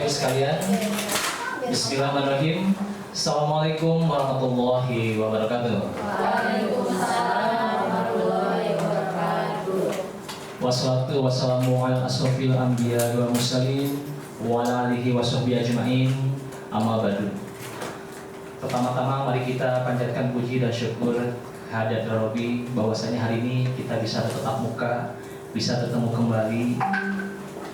Ibu sekalian, Bismillahirrahmanirrahim. Assalamualaikum warahmatullahi wabarakatuh. Waalaikumsalam warahmatullahi wabarakatuh. Wassalatu wassalamu ala asrofil anbiya wal mursalin wa ala alihi washabbihi ajmain. Amma ba'du. Pertama-tama mari kita panjatkan puji dan syukur hadat Rabbi bahwasanya hari ini kita bisa tetap muka, bisa bertemu kembali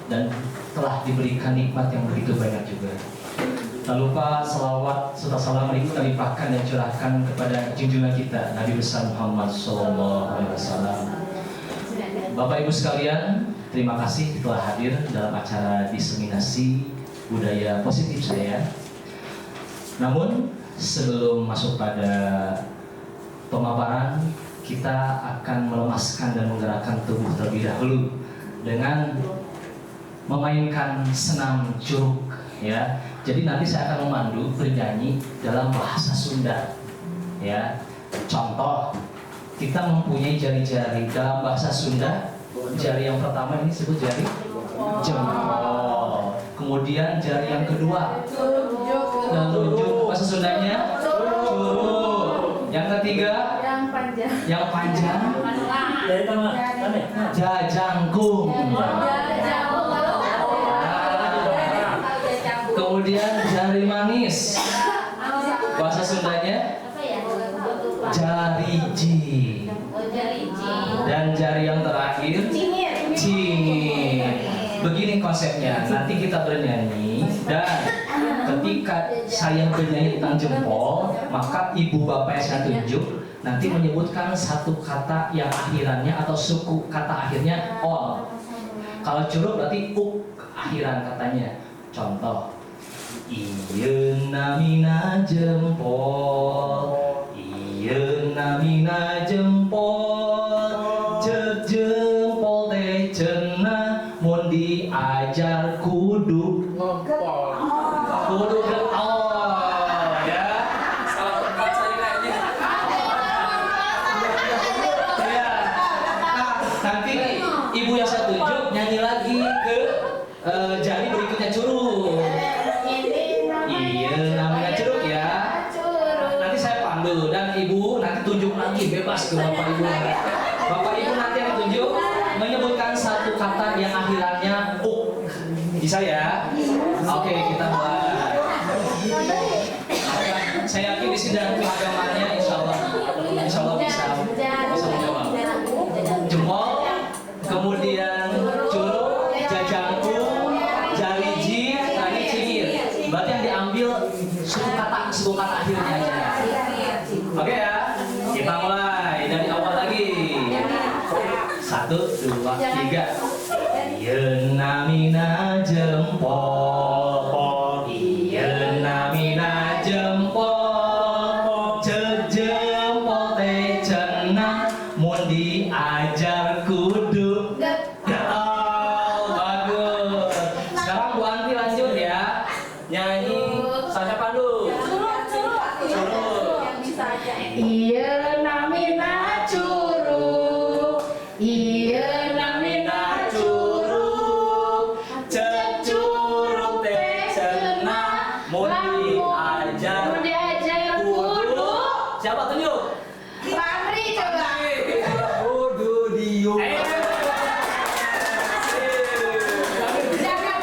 dan telah diberikan nikmat yang begitu banyak juga. Tak lupa salawat serta salam kita limpahkan dan curahkan kepada junjungan kita Nabi besar Muhammad SAW. Bapak Ibu sekalian, terima kasih telah hadir dalam acara diseminasi budaya positif saya. Namun sebelum masuk pada pemaparan, kita akan melemaskan dan menggerakkan tubuh terlebih dahulu dengan memainkan senam curug, ya. Jadi nanti saya akan memandu bernyanyi dalam bahasa Sunda, ya. Contoh, kita mempunyai jari-jari dalam bahasa Sunda. Jari yang pertama ini disebut jari jempol. Kemudian jari yang kedua dan tunjuk, bahasa Sundanya curug. Yang ketiga yang panjang jajangkung. Kemudian jari manis, bahasa Sundanya jariji. Dan jari yang terakhir cingir. Begini konsepnya, nanti kita bernyanyi dan ketika saya bernyanyi tentang jempol, maka ibu bapak yang saya tunjuk nanti menyebutkan satu kata yang akhirannya atau suku kata akhirnya ol. Kalau curug berarti akhiran katanya. Contoh, ieu namina jempol, ieu namina jempol, cek jempol teh cenah mun diajar kudu getol, ya. Salah tempat saya kayaknya. Ya. Nah, nanti ibu yang saya tunjuk nyanyi lagi ke jari berikutnya curug. Iya, namanya curug ya. Nanti saya pandu dan ibu nanti tunjuk lagi, bebas ke bapak ibu. Bapak ibu nanti yang tunjuk menyebutkan satu kata yang akhirannya bisa ya? Oke, kita mulai. Saya yakin di sini dan agamanya insya Allah bisa menjawab. Jempol, kemudian curug, jajangkung, jariji, tadi cingir. Berarti yang diambil suku kata akhirnya aja. Oke ya, kita mulai dari awal lagi. 1, 2, 3. Ieu namina jempol, ieu namina jempol, cek jempol teh cenah mun diajar kudu getol. Bagus. Sekarang Bu Anti lanjut ya, nyanyi Sasha Pandu. Ieu namina curug, ieu namina curug, Cek curug teh cenah mun diajar kudu. Siapa tunjuk? Pamri coba. Kudu diuk. Jangan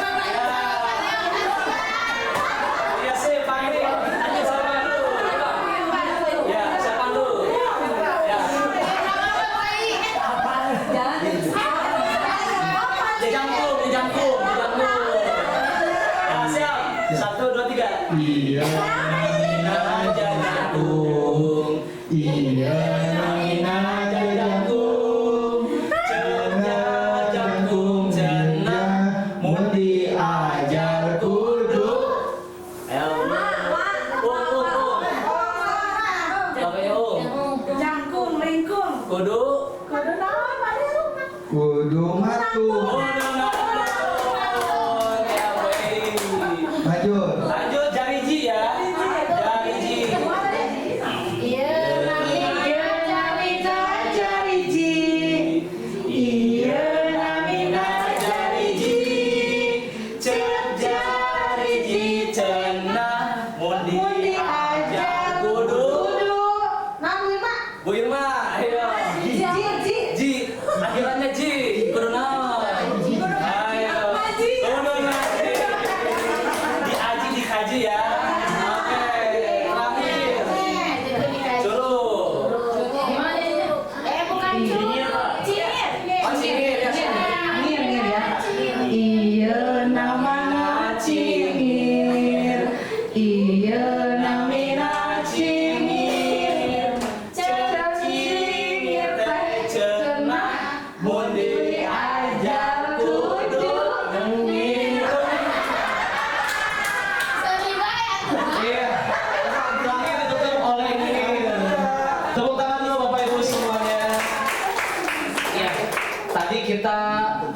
Iya sih, Pak ini. Lanjut siapa dulu? Ya, siapa dulu? Ya. Dijangkung. Ya, siap. 1, 2, 3. Iya namina jangkung, iya namina jangkung, cenah jangkung cenah mun diajar kudu. Ayo. Jangkung, ringkung. Kudu. Kudu naon, Pak? Kudu matu. Lanjut. Lanjut jariji ya. Jariji. Ieu namina jariji. Ieu namina Jariji. Cek jari Kumaha? Ayo. Ji. Akhirannya Ji. Kudu naon? Ayo. Kudu ngaji. Diaji dikaji ya. Oke. Terakhir. Curug. Bukan Cingir. Cingir. Oh, cingir ya. Cingir ya. Ieu namana cingir. Ieu namina cingir. Cingir teh cenah mun diajar kudu ngir. Iya. Terakhir ditutup oleh ini. Tepuk tangan dulu Bapak Ibu semuanya. Ya, tadi kita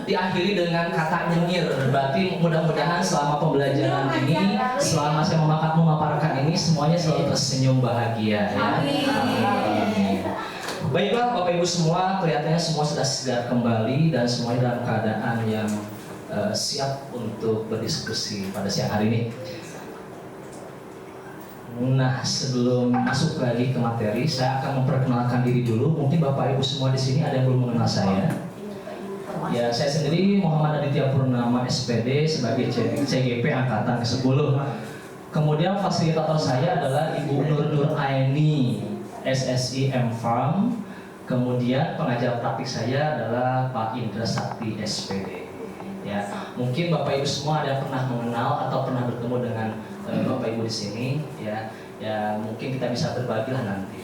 diakhiri dengan kata nyengir. Berarti mudah-mudahan selama pembelajaran ini, selama saya memaparkan ini, semuanya selalu tersenyum bahagia. Ya. Amin. Baiklah Bapak Ibu semua, kelihatannya semua sudah segar kembali dan semuanya dalam keadaan yang siap untuk berdiskusi pada siang hari ini. Nah, sebelum masuk lagi ke materi, saya akan memperkenalkan diri dulu. Mungkin Bapak Ibu semua di sini ada yang belum mengenal saya. Ya, saya sendiri Muhammad Aditya Purnama SPD sebagai CGP Angkatan ke-10. Kemudian fasilitator saya adalah Ibu Nur Aini, SSI M-Farm. Kemudian pengajar praktik saya adalah Pak Indra Sakti SPD. Ya, mungkin Bapak Ibu semua ada yang pernah mengenal atau pernah bertemu dengan Bapak Ibu di sini, ya. Ya, mungkin kita bisa berbagi lah nanti.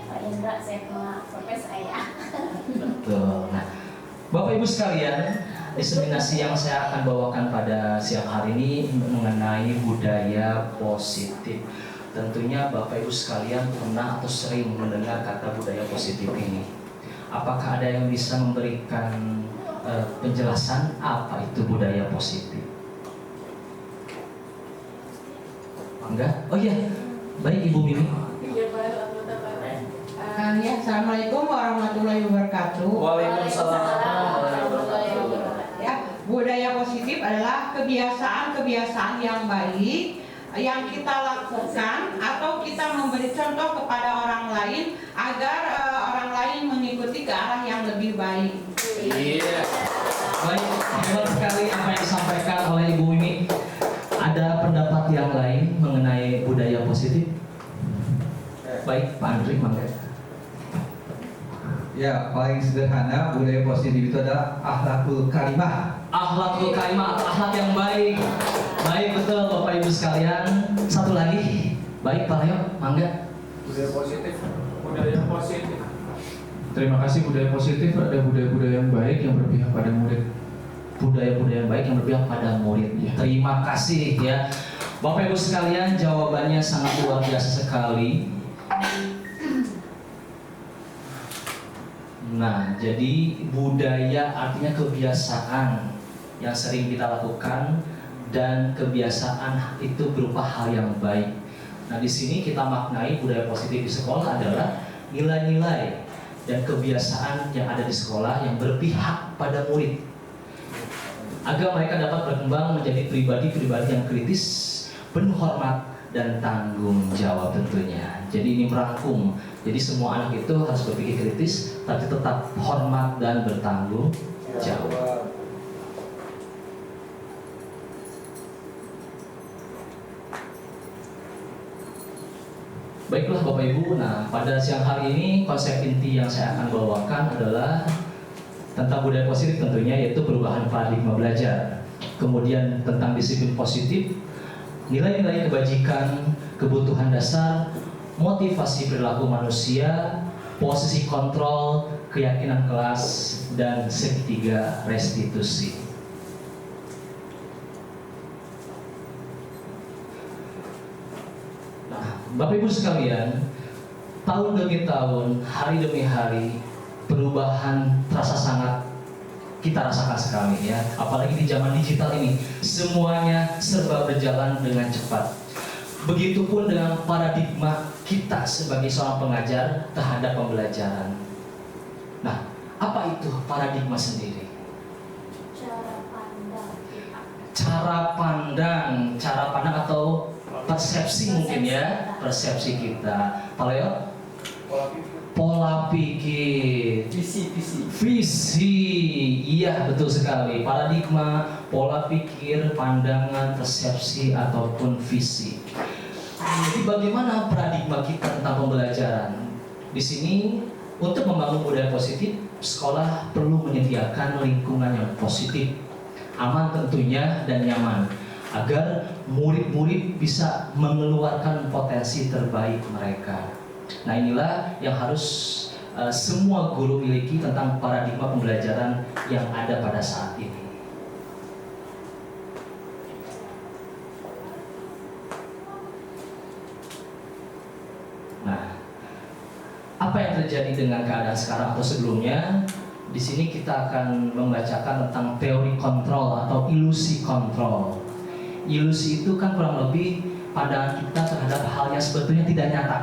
Pak Indra, saya kenal sampai saya. Betul. Nah, Bapak Ibu sekalian, diseminasi yang saya akan bawakan pada siang hari ini mengenai budaya positif. Tentunya Bapak Ibu sekalian pernah atau sering mendengar kata budaya positif ini. Apakah ada yang bisa memberikan penjelasan apa itu budaya positif? Enggak? Oh iya, baik Ibu Mimi. Ya, Assalamualaikum warahmatullahi wabarakatuh. Ya, budaya positif adalah kebiasaan-kebiasaan yang baik yang kita lakukan atau kita memberi contoh kepada orang lain agar orang lain mengikuti ke arah yang lebih baik. Iya. Baik, hebat sekali apa yang disampaikan oleh Ibu Mimi. Ada pendapat yang lain mengenai budaya positif? Baik, Pak Andri, mangga. Ya, paling sederhana budaya positif itu adalah akhlakul karimah. Akhlakul karimah atau akhlak yang baik. Baik, betul Bapak Ibu sekalian. Satu lagi. Baik, Pak Leo, mangga. Budaya positif. Budaya positif. Terima kasih. Budaya positif ada budaya-budaya yang baik yang berpihak pada murid. Budaya-budaya yang baik yang berpihak pada murid. Terima kasih ya. Bapak Ibu sekalian, jawabannya sangat luar biasa sekali. Nah, jadi budaya artinya kebiasaan yang sering kita lakukan dan kebiasaan itu berupa hal yang baik. Nah, di sini kita maknai budaya positif di sekolah adalah nilai-nilai dan kebiasaan yang ada di sekolah yang berpihak pada murid, agar mereka dapat berkembang menjadi pribadi-pribadi yang kritis, penuh hormat dan tanggung jawab tentunya. Jadi ini merangkum. Jadi semua anak itu harus berpikir kritis, tapi tetap hormat dan bertanggung jawab. Baiklah Bapak Ibu, nah pada siang hari ini konsep inti yang saya akan bawakan adalah tentang budaya positif tentunya, yaitu perubahan paradigma belajar. Kemudian tentang disiplin positif, nilai-nilai kebajikan, kebutuhan dasar, motivasi perilaku manusia, posisi kontrol, keyakinan kelas, dan segitiga restitusi. Nah, Bapak Ibu sekalian, tahun demi tahun, hari demi hari, perubahan terasa sangat kita rasakan sekali ya. Apalagi di zaman digital ini, semuanya serba berjalan dengan cepat. Begitupun dengan paradigma kita sebagai seorang pengajar terhadap pembelajaran. Nah, apa itu paradigma sendiri? Cara pandang atau persepsi mungkin ya, persepsi kita. Pak Leo? Pola pikir. Visi. Iya, betul sekali. Paradigma, pola pikir, pandangan, persepsi, ataupun visi. Jadi bagaimana paradigma kita tentang pembelajaran? Di sini, untuk membangun budaya positif, sekolah perlu menyediakan lingkungan yang positif, aman tentunya, dan nyaman, agar murid-murid bisa mengeluarkan potensi terbaik mereka. Nah, inilah yang harus semua guru miliki tentang paradigma pembelajaran yang ada pada saat ini. Nah, apa yang terjadi dengan keadaan sekarang atau sebelumnya? Di sini kita akan membacakan tentang teori kontrol atau ilusi kontrol. Ilusi itu kan kurang lebih pandangan kita terhadap hal yang sebetulnya tidak nyata.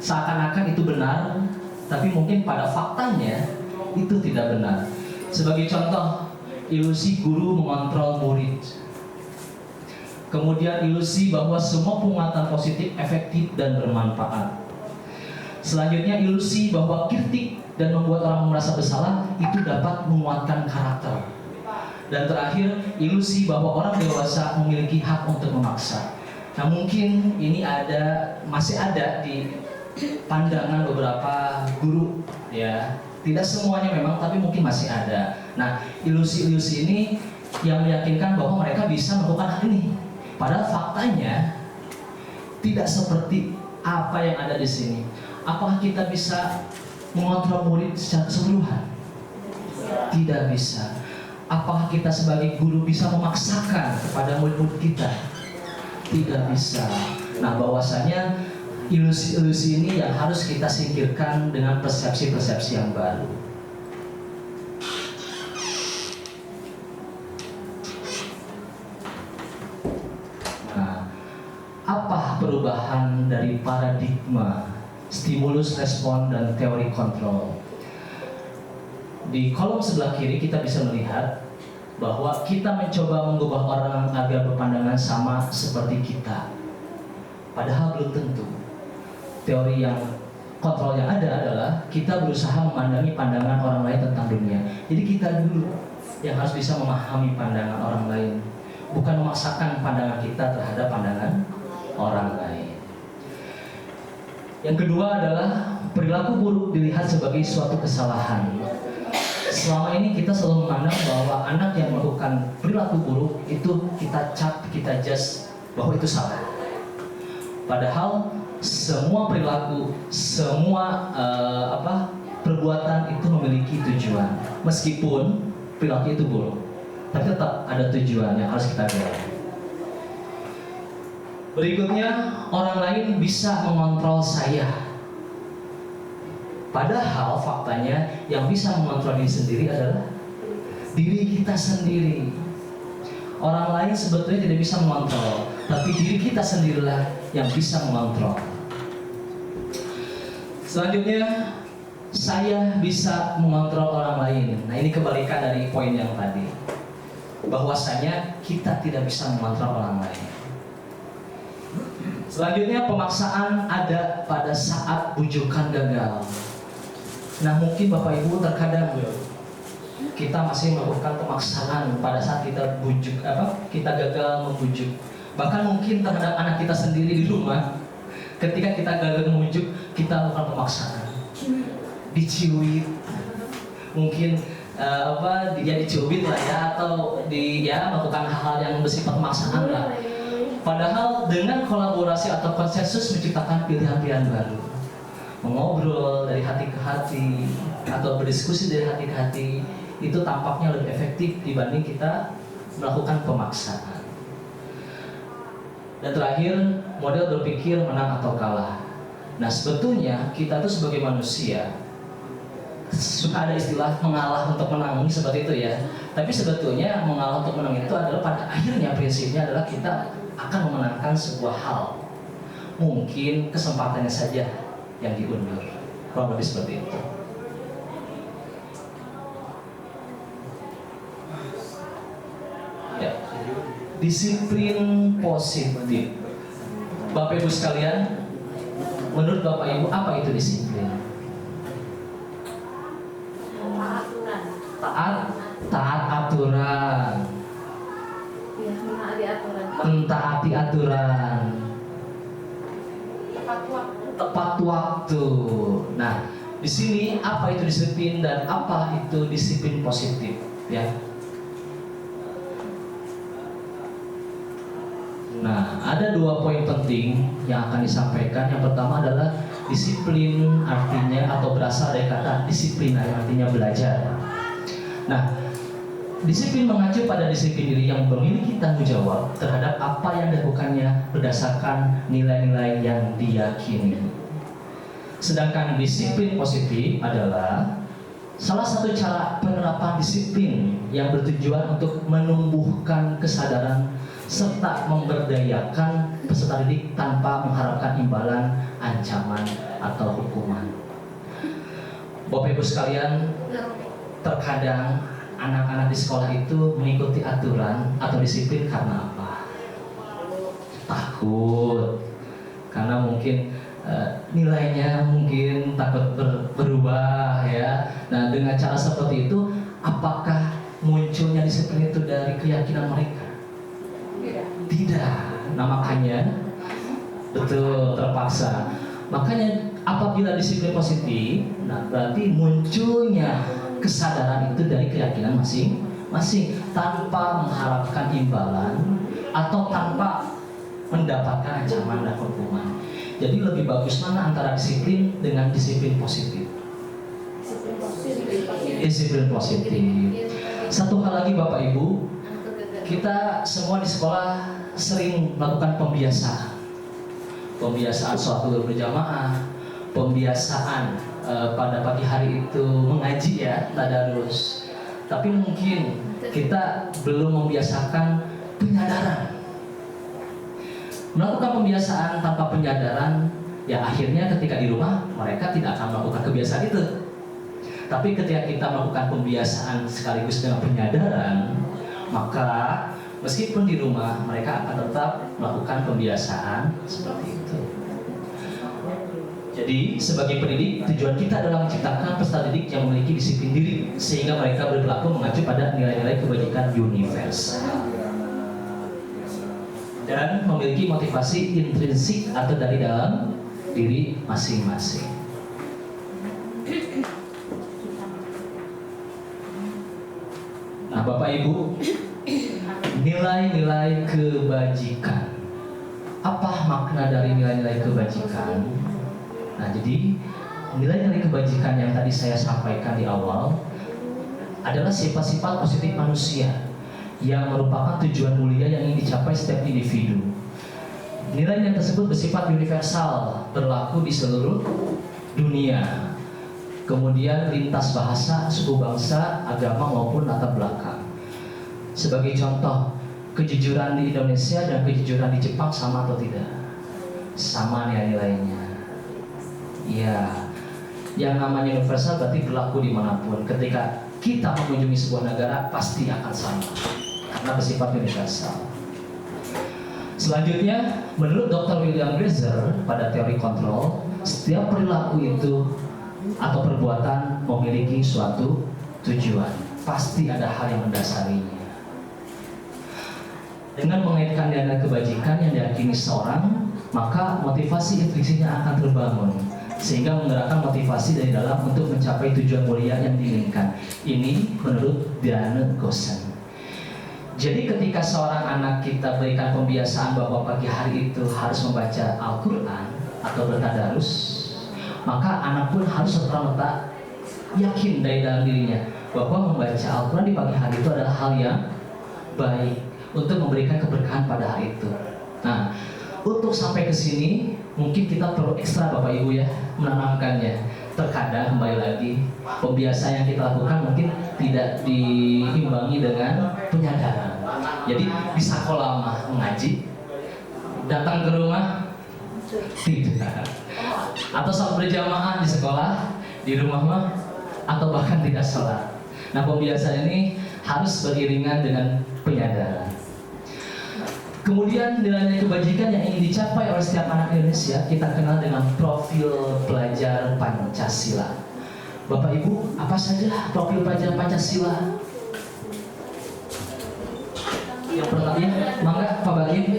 Seakan-akan itu benar, tapi mungkin pada faktanya itu tidak benar. Sebagai contoh, ilusi guru mengontrol murid. Kemudian ilusi bahwa semua penguatan positif efektif dan bermanfaat. Selanjutnya ilusi bahwa kritik dan membuat orang merasa bersalah itu dapat menguatkan karakter. Dan terakhir, ilusi bahwa orang dewasa memiliki hak untuk memaksa. Nah, mungkin ini masih ada di pandangan beberapa guru, ya. Tidak semuanya memang, tapi mungkin masih ada. Nah, ilusi-ilusi ini yang meyakinkan bahwa mereka bisa melakukan hal ini. Padahal faktanya tidak seperti apa yang ada di sini. Apakah kita bisa mengontrol murid secara keseluruhan? Tidak bisa. Apakah kita sebagai guru bisa memaksakan kepada murid-murid kita? Tidak bisa. Nah, bahwasanya ilusi-ilusi ini yang harus kita singkirkan dengan persepsi-persepsi yang baru. Nah, apa perubahan dari paradigma, stimulus, respon, dan teori kontrol? Di kolom sebelah kiri kita bisa melihat bahwa kita mencoba mengubah orang agar berpandangan sama seperti kita. Padahal belum tentu. Teori yang kontrol yang ada adalah kita berusaha memandangi pandangan orang lain tentang dunia. Jadi kita dulu yang harus bisa memahami pandangan orang lain, bukan memaksakan pandangan kita terhadap pandangan orang lain. Yang kedua adalah perilaku buruk dilihat sebagai suatu kesalahan. Selama ini kita selalu memandang bahwa anak yang melakukan perilaku buruk itu kita cap, kita judge bahwa itu salah. Padahal semua perilaku, semua perbuatan itu memiliki tujuan. Meskipun perilaku itu buruk, tapi tetap ada tujuan yang harus kita gapai. Berikutnya, orang lain bisa mengontrol saya. Padahal faktanya yang bisa mengontrol diri sendiri adalah diri kita sendiri. Orang lain sebetulnya tidak bisa mengontrol, tapi diri kita sendirilah yang bisa mengontrol. Selanjutnya, saya bisa mengontrol orang lain. Nah, ini kebalikan dari poin yang tadi. Bahwasanya kita tidak bisa mengontrol orang lain. Selanjutnya, pemaksaan ada pada saat bujukan gagal. Nah, mungkin Bapak Ibu terkadang kita masih melakukan pemaksaan pada saat kita kita gagal membujuk. Bahkan mungkin terhadap anak kita sendiri di rumah, ketika kita gagal membujuk, kita melakukan pemaksaan. Diciuit, mungkin dia dicubit lah ya, atau melakukan hal-hal yang bersifat pemaksaan lah. Padahal dengan kolaborasi atau konsensus menciptakan pilihan-pilihan baru. Mengobrol dari hati ke hati atau berdiskusi dari hati ke hati itu tampaknya lebih efektif dibanding kita melakukan pemaksaan. Dan terakhir, model berpikir menang atau kalah. Nah, sebetulnya kita tuh sebagai manusia suka ada istilah mengalah untuk menang seperti itu ya. Tapi sebetulnya mengalah untuk menang itu adalah pada akhirnya prinsipnya adalah kita akan memenangkan sebuah hal. Mungkin kesempatannya saja yang diundur, kurang lebih seperti itu. Ya. Disiplin positif, Bapak Ibu sekalian, menurut Bapak Ibu apa itu disiplin? Aturan. Taat aturan, Ya, menaati aturan. mentaati aturan, Tepat waktu. tepat waktu. Nah, di sini apa itu disiplin dan apa itu disiplin positif, ya? Nah, ada 2 poin penting yang akan disampaikan. Yang pertama adalah disiplin artinya atau berasal dari kata disiplin yang artinya belajar. Nah, disiplin mengacu pada disiplin diri yang memiliki tanggung jawab terhadap apa yang dilakukannya berdasarkan nilai-nilai yang diyakini. Sedangkan disiplin positif adalah salah satu cara penerapan disiplin yang bertujuan untuk menumbuhkan kesadaran serta memberdayakan peserta didik tanpa mengharapkan imbalan, ancaman, atau hukuman. Bapak Ibu sekalian, terkadang anak-anak di sekolah itu mengikuti aturan atau disiplin karena apa? Takut, karena mungkin nilainya mungkin takut berubah, ya. Nah, dengan cara seperti itu, apakah munculnya disiplin itu dari keyakinan mereka? Tidak. Nah, makanya betul terpaksa. Makanya apabila disiplin positif, nah berarti munculnya kesadaran itu dari keyakinan masing-masing tanpa mengharapkan imbalan atau tanpa mendapatkan ancaman dan hukuman. Jadi lebih bagus mana antara disiplin dengan disiplin positif? Disiplin positif. Satu hal lagi Bapak Ibu, kita semua di sekolah sering melakukan pembiasaan suatu berjamaah, pembiasaan pada pagi hari itu mengaji, ya, tadarus. Tapi mungkin kita belum membiasakan penyadaran. Melakukan pembiasaan tanpa penyadaran, ya akhirnya ketika di rumah mereka tidak akan melakukan kebiasaan itu. Tapi ketika kita melakukan pembiasaan sekaligus dengan penyadaran, maka meskipun di rumah mereka akan tetap melakukan pembiasaan seperti itu. Jadi sebagai pendidik, tujuan kita adalah menciptakan peserta didik yang memiliki disiplin diri sehingga mereka berperilaku mengacu pada nilai-nilai kebajikan universal dan memiliki motivasi intrinsik atau dari dalam diri masing-masing. Nah, Bapak Ibu, nilai-nilai kebajikan. Apa makna dari nilai-nilai kebajikan? Nah, jadi nilai-nilai kebajikan yang tadi saya sampaikan di awal adalah sifat-sifat positif manusia yang merupakan tujuan mulia yang ingin dicapai setiap individu. Nilai-nilai tersebut bersifat universal, berlaku di seluruh dunia. Kemudian lintas bahasa, suku bangsa, agama maupun latar belakang. Sebagai contoh, kejujuran di Indonesia dan kejujuran di Jepang sama atau tidak? Sama nilai-nilainya. Ya, yang namanya universal berarti berlaku dimanapun. Ketika kita mengunjungi sebuah negara pasti akan sama, karena bersifat universal. Selanjutnya, menurut Dr. William Glasser pada teori kontrol, setiap perilaku itu atau perbuatan memiliki suatu tujuan. Pasti ada hal yang mendasarinya. Dengan mengaitkan nilai kebajikan yang diyakini seorang, maka motivasi intrinsiknya akan terbangun sehingga menggerakkan motivasi dari dalam untuk mencapai tujuan mulia yang diinginkan. Ini menurut Diane Gosen. Jadi ketika seorang anak kita berikan pembiasaan bahwa pagi hari itu harus membaca Al-Quran atau bertadarus, maka anak pun harus serta-merta yakin dari dalam dirinya bahwa membaca Al-Quran di pagi hari itu adalah hal yang baik untuk memberikan keberkahan pada hari itu. Nah, untuk sampai ke sini mungkin kita perlu ekstra Bapak Ibu ya menanamkannya. Terkadang kembali lagi pembiasaan yang kita lakukan mungkin tidak diimbangi dengan penyadaran. Jadi di sekolah mah mengaji, datang ke rumah tidak, atau saat berjamaah di sekolah, di rumah mah atau bahkan tidak sholat. Nah, pembiasaan ini harus beriringan dengan penyadaran. Kemudian nilai-nilai kebajikan yang ingin dicapai oleh setiap anak Indonesia kita kenal dengan profil pelajar Pancasila. Bapak Ibu, apa saja profil pelajar Pancasila? Yang pertama, mangga Pak Bagim.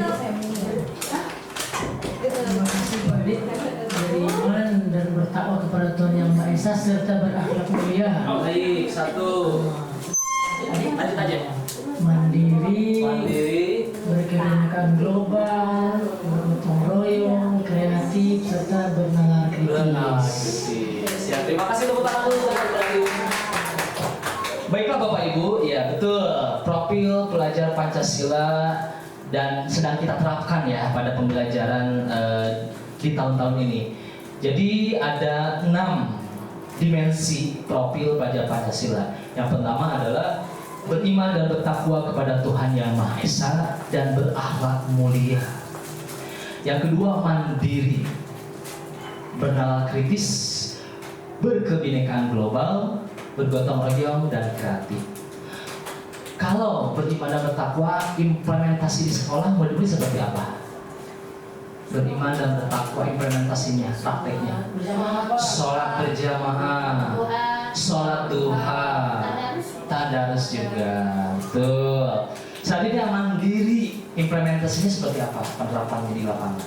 Terima kasih Pak Dik. Beriman dan bertakwa kepada Tuhan Yang Maha Esa serta berakhlak mulia. Baik, satu. Lanjut aja. Mandiri, berkebinekaan global, bergotong royong, kreatif serta bernalar kritis. Siap, terima kasih tepuk tangan dulu. Baiklah Bapak Ibu, ya betul. Profil pelajar Pancasila dan sedang kita terapkan ya pada pembelajaran di tahun-tahun ini. Jadi ada 6 dimensi profil pelajar Pancasila. Yang pertama adalah beriman dan bertakwa kepada Tuhan Yang Maha Esa dan berakhlak mulia. Yang kedua, mandiri, bernalar kritis, berkebinekaan global, bergotong royong dan kreatif. Kalau beriman dan bertakwa, implementasi di sekolah murid-murid seperti apa? Beriman dan bertakwa, implementasinya, prakteknya. Sholat berjamaah, sholat duha, tadarus juga. Betul. Selanjutnya mandiri, implementasinya seperti apa? Penerapannya di lapangan.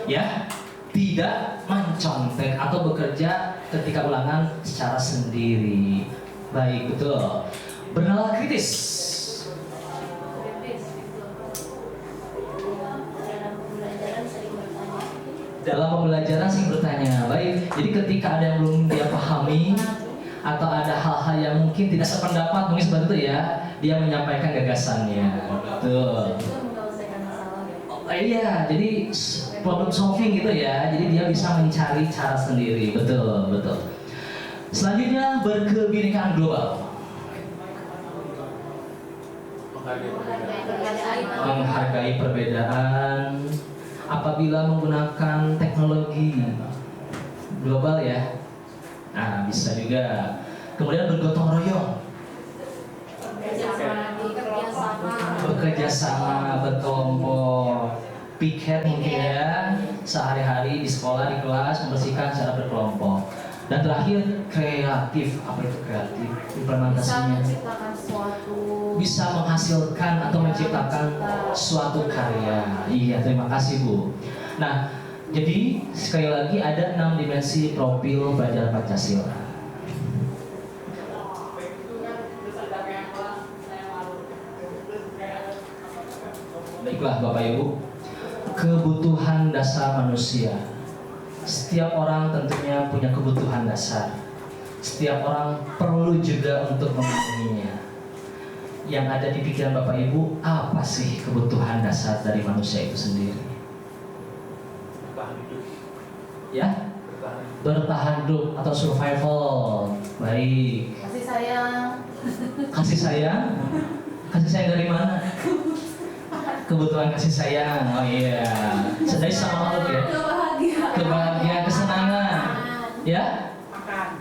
Ya, tidak mencontek atau bekerja ketika ulangan secara sendiri. Baik, betul. Bernalar kritis. Dalam pembelajaran sering bertanya. Baik, jadi ketika ada yang belum dia pahami atau ada hal-hal yang mungkin tidak sependapat, mungkin seperti itu ya, dia menyampaikan gagasannya. Betul. Iya, jadi problem solving gitu ya. Jadi dia bisa mencari cara sendiri. Betul, betul. Selanjutnya berkebinekaan global. Menghargai perbedaan apabila menggunakan teknologi global ya. Nah, bisa juga. Kemudian bergotong royong. Bekerja sama, berkelompok. Piket mungkin ya, sehari-hari di sekolah, di kelas, membersihkan secara berkelompok. Dan terakhir, kreatif. Apa itu kreatif? Implementasinya bisa menghasilkan atau menciptakan suatu karya. Iya, terima kasih Bu. Nah, jadi sekali lagi ada 6 dimensi profil pelajar Pancasila. Baiklah Bapak Ibu, kebutuhan dasar manusia. Setiap orang tentunya punya kebutuhan dasar. Setiap orang perlu juga untuk memenuhinya. Yang ada di pikiran Bapak Ibu, apa sih kebutuhan dasar dari manusia itu sendiri? Ya, bertahan hidup atau survival. Baik. Kasih sayang. Kasih sayang? Kasih sayang dari mana? Kebutuhan kasih sayang. Oh iya. Sedari sama makhluk ya. Kebahagiaan, kesenangan. Ya?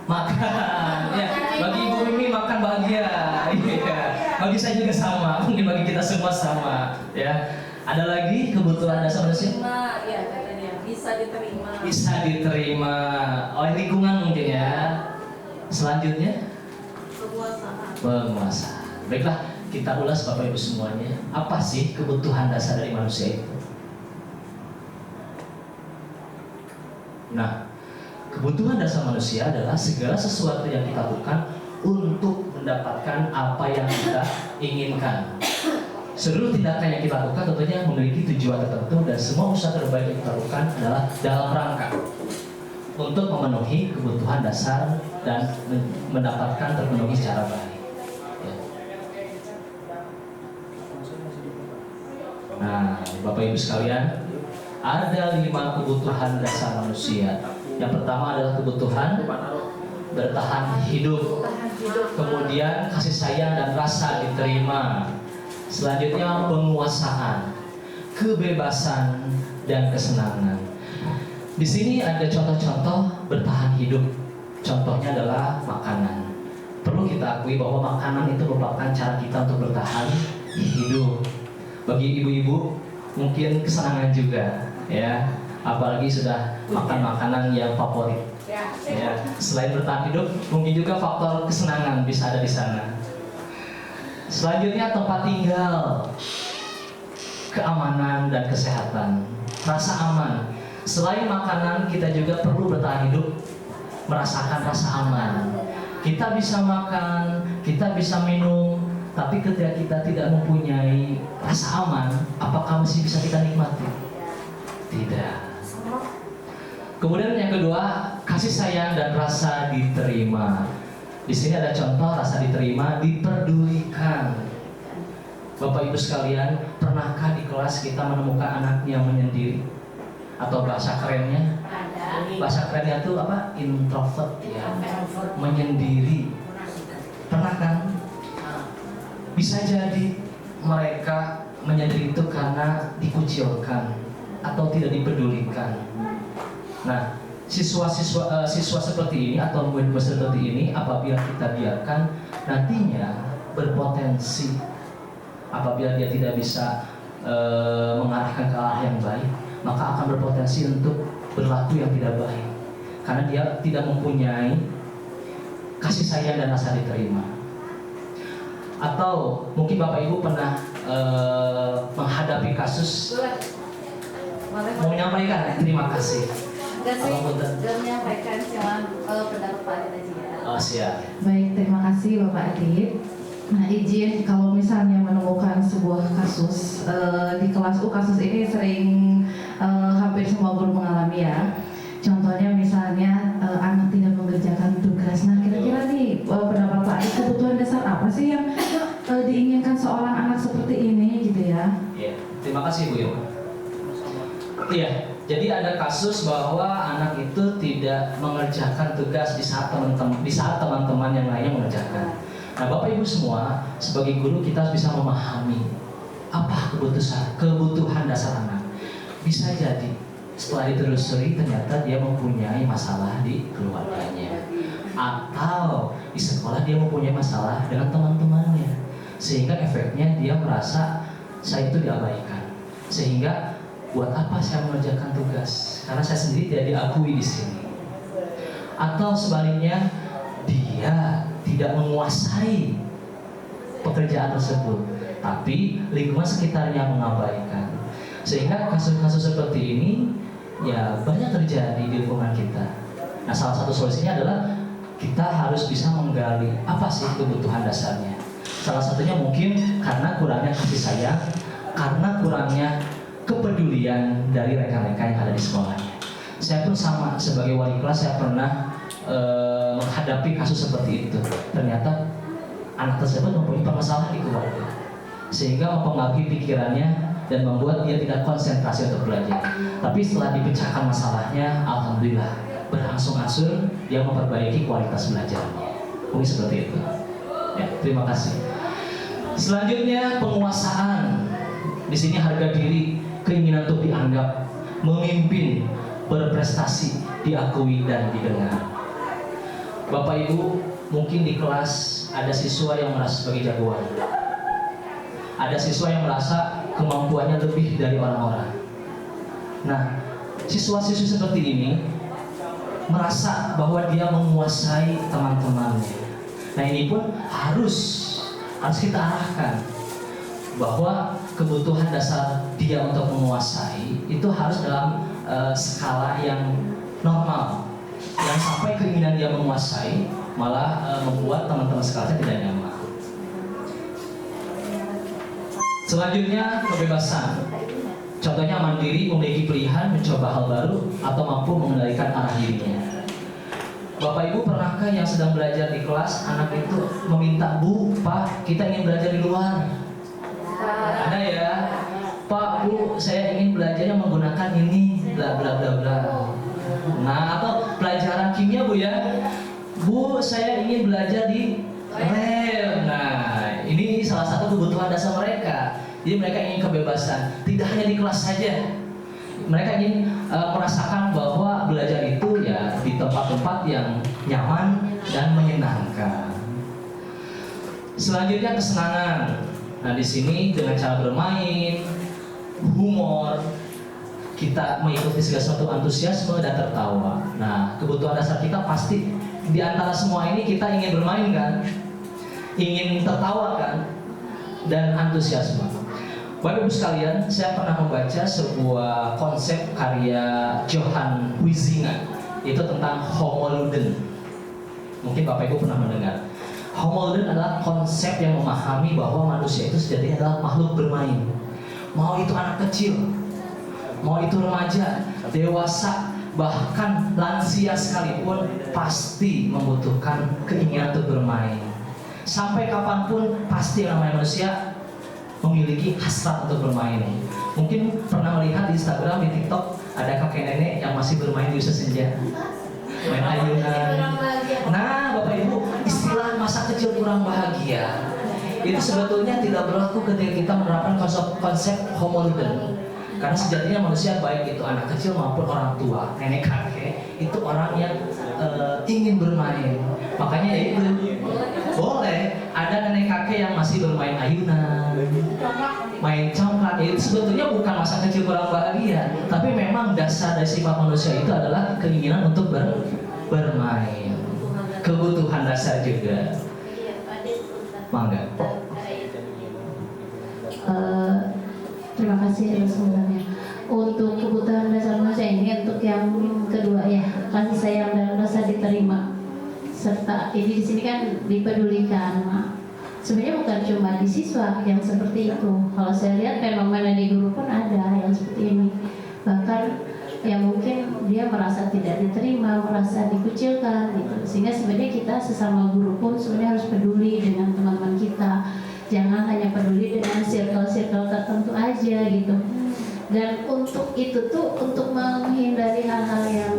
Makan. Ya. Bagi Ibu Mimi makan bahagia. Iya. Bagi saya juga sama. Mungkin bagi kita semua sama. Ya. Ada lagi kebutuhan dasar manusia? Ya, katanya bisa diterima. Bisa diterima oleh lingkungan mungkin ya. Selanjutnya penguasaan. Baiklah, kita ulas Bapak Ibu semuanya. Apa sih kebutuhan dasar dari manusia itu? Nah, kebutuhan dasar manusia adalah segala sesuatu yang kita lakukan untuk mendapatkan apa yang kita inginkan. Seluruh tindakan yang kita lakukan tentunya memiliki tujuan tertentu, dan semua usaha terbaik yang kita lakukan adalah dalam rangka untuk memenuhi kebutuhan dasar dan mendapatkan terpenuhi secara baik. Ya. Nah, Bapak Ibu sekalian, ada 5 kebutuhan dasar manusia. Yang pertama adalah kebutuhan bertahan hidup, kemudian kasih sayang dan rasa diterima. Selanjutnya penguasaan, kebebasan dan kesenangan. Di sini ada contoh-contoh bertahan hidup. Contohnya adalah makanan. Perlu kita akui bahwa makanan itu merupakan cara kita untuk bertahan hidup. Bagi ibu-ibu mungkin kesenangan juga, ya. Apalagi sudah makan makanan yang favorit. Ya, selain bertahan hidup, mungkin juga faktor kesenangan bisa ada di sana. Selanjutnya tempat tinggal, keamanan dan kesehatan, rasa aman. Selain makanan, kita juga perlu bertahan hidup, merasakan rasa aman. Kita bisa makan, kita bisa minum, tapi ketika kita tidak mempunyai rasa aman, apakah masih bisa kita nikmati? Tidak. Kemudian yang kedua, kasih sayang dan rasa diterima. Di sini ada contoh rasa diterima, diperdulikan. Bapak Ibu sekalian, pernahkah di kelas kita menemukan anak yang menyendiri? Atau bahasa kerennya? Bahasa kerennya itu apa? Introvert ya. Menyendiri. Pernah kan? Bisa jadi mereka menyendiri itu karena dikucilkan atau tidak dipedulikan. Nah, siswa seperti ini atau murid seperti ini apabila kita biarkan, nantinya berpotensi apabila dia tidak bisa mengarahkan ke arah yang baik, maka akan berpotensi untuk berlaku yang tidak baik karena dia tidak mempunyai kasih sayang dan rasa diterima. Atau mungkin Bapak Ibu pernah menghadapi kasus mau menyampaikan terima kasih. Dan menyampaikan silakan pendapat Pak Adit aja ya. Oh siap. Baik, terima kasih Bapak Adit. Nah, izin kalau misalnya menemukan sebuah kasus di kelas kasus ini sering hampir semua guru mengalami ya. Contohnya misalnya anak tidak mengerjakan tugas. Nah, kira-kira nih pendapat Pak Adit, kebutuhan dasar apa sih yang diinginkan seorang anak seperti ini gitu ya? Iya, terima kasih Bu Yoma. Iya, jadi ada kasus bahwa anak itu tidak mengerjakan tugas di saat teman-teman yang lainnya mengerjakan. Nah, Bapak Ibu semua sebagai guru kita harus bisa memahami apa kebutuhan dasar anak. Bisa jadi setelah ditelusuri ternyata dia mempunyai masalah di keluarganya, atau di sekolah dia mempunyai masalah dengan teman-temannya, sehingga efeknya dia merasa saya itu diabaikan, sehingga buat apa saya mengerjakan tugas? Karena saya sendiri tidak diakui di sini. Atau sebaliknya, dia tidak menguasai pekerjaan tersebut, tapi lingkungan sekitarnya mengabaikan. Sehingga kasus-kasus seperti ini ya banyak terjadi di lingkungan kita. Nah, salah satu solusinya adalah kita harus bisa menggali apa sih kebutuhan dasarnya. Salah satunya mungkin karena kurangnya kasih sayang, karena kurangnya kepedulian dari rekan-rekan yang ada di sekolahnya. Saya pun sama sebagai wali kelas, saya pernah menghadapi kasus seperti itu. Ternyata anak tersebut mempunyai permasalahan di keluarga, sehingga mempengaruhi pikirannya dan membuat dia tidak konsentrasi untuk belajar. Tapi setelah dipecahkan masalahnya, alhamdulillah berangsur-angsur dia memperbaiki kualitas belajarnya. Mungkin seperti itu. Ya, terima kasih. Selanjutnya penguasaan. Di sini harga diri, keinginan untuk dianggap, memimpin, berprestasi, diakui dan didengar. Bapak Ibu, mungkin di kelas ada siswa yang merasa sebagai jagoan. Ada siswa yang merasa kemampuannya lebih dari orang-orang. Nah, siswa-siswi seperti ini merasa bahwa dia menguasai teman-temannya. Nah, ini pun harus kita arahkan bahwa kebutuhan dasar dia untuk menguasai itu harus dalam skala yang normal. Yang sampai keinginan dia menguasai malah membuat teman-teman sekolahnya tidak nyaman. Selanjutnya kebebasan. Contohnya mandiri, memiliki pilihan, mencoba hal baru, atau mampu mengendalikan arah dirinya. Bapak Ibu pernahkah yang sedang belajar di kelas, anak itu meminta, Bu, Pak, kita ingin belajar di luar? Ada ya? Pak, Bu, saya ingin belajarnya menggunakan ini, bla bla bla bla. Nah, atau pelajaran kimia, Bu ya? Bu, saya ingin belajar di lab. Nah, ini salah satu kebutuhan dasar mereka. Jadi mereka ingin kebebasan, tidak hanya di kelas saja. Mereka ingin merasakan bahwa belajar itu ya di tempat-tempat yang nyaman dan menyenangkan. Selanjutnya kesenangan. Nah, di sini dengan cara bermain, humor, kita mengikuti segala sesuatu antusiasme dan tertawa. Nah, kebutuhan dasar kita pasti di antara semua ini kita ingin bermain kan, ingin tertawa kan, dan antusiasme. Bapak Ibu sekalian, saya pernah membaca sebuah konsep karya Johann Huizinga, itu tentang Homo Ludens. Mungkin Bapak Ibu pernah mendengar. Homo Ludens adalah konsep yang memahami bahwa manusia itu sejatinya adalah makhluk bermain. Mau itu anak kecil, mau itu remaja, dewasa, bahkan lansia sekalipun pasti membutuhkan keinginan untuk bermain. Sampai kapanpun pasti yang namanya manusia memiliki hasrat untuk bermain. Mungkin pernah melihat di Instagram, di TikTok, ada kakek nenek yang masih bermain di usia senja, main ayunan. Nah, Bapak Ibu, istilah masa kecil kurang bahagia itu sebetulnya tidak berlaku ketika kita menerapkan konsep Homo Ludens. Karena sejatinya manusia, baik itu anak kecil maupun orang tua, nenek kakek, itu orang yang ingin bermain. Makanya ya itu boleh ada nenek kakek yang masih bermain ayunan, main congklak. Itu sebetulnya bukan masa kecil kurang bahagia, tapi memang dasar dari sifat manusia itu adalah keinginan untuk bermain, kebutuhan dasar juga. Mangga. Terima kasih atas sebenarnya. Untuk kebutuhan dasar manusia ini, untuk yang kedua ya, kasih sayang dan rasa diterima, serta ini di sini kan dipedulikan. Nah, sebenarnya bukan cuma di siswa yang seperti itu. Kalau saya lihat fenomena di guru pun ada yang seperti ini. Bahkan yang mungkin dia merasa tidak diterima, merasa dikucilkan gitu. Sehingga sebenarnya kita sesama guru pun sebenarnya harus peduli dengan teman-teman kita. Jangan hanya peduli dengan circle-circle tertentu aja gitu. Dan untuk itu tuh, untuk menghindari hal-hal yang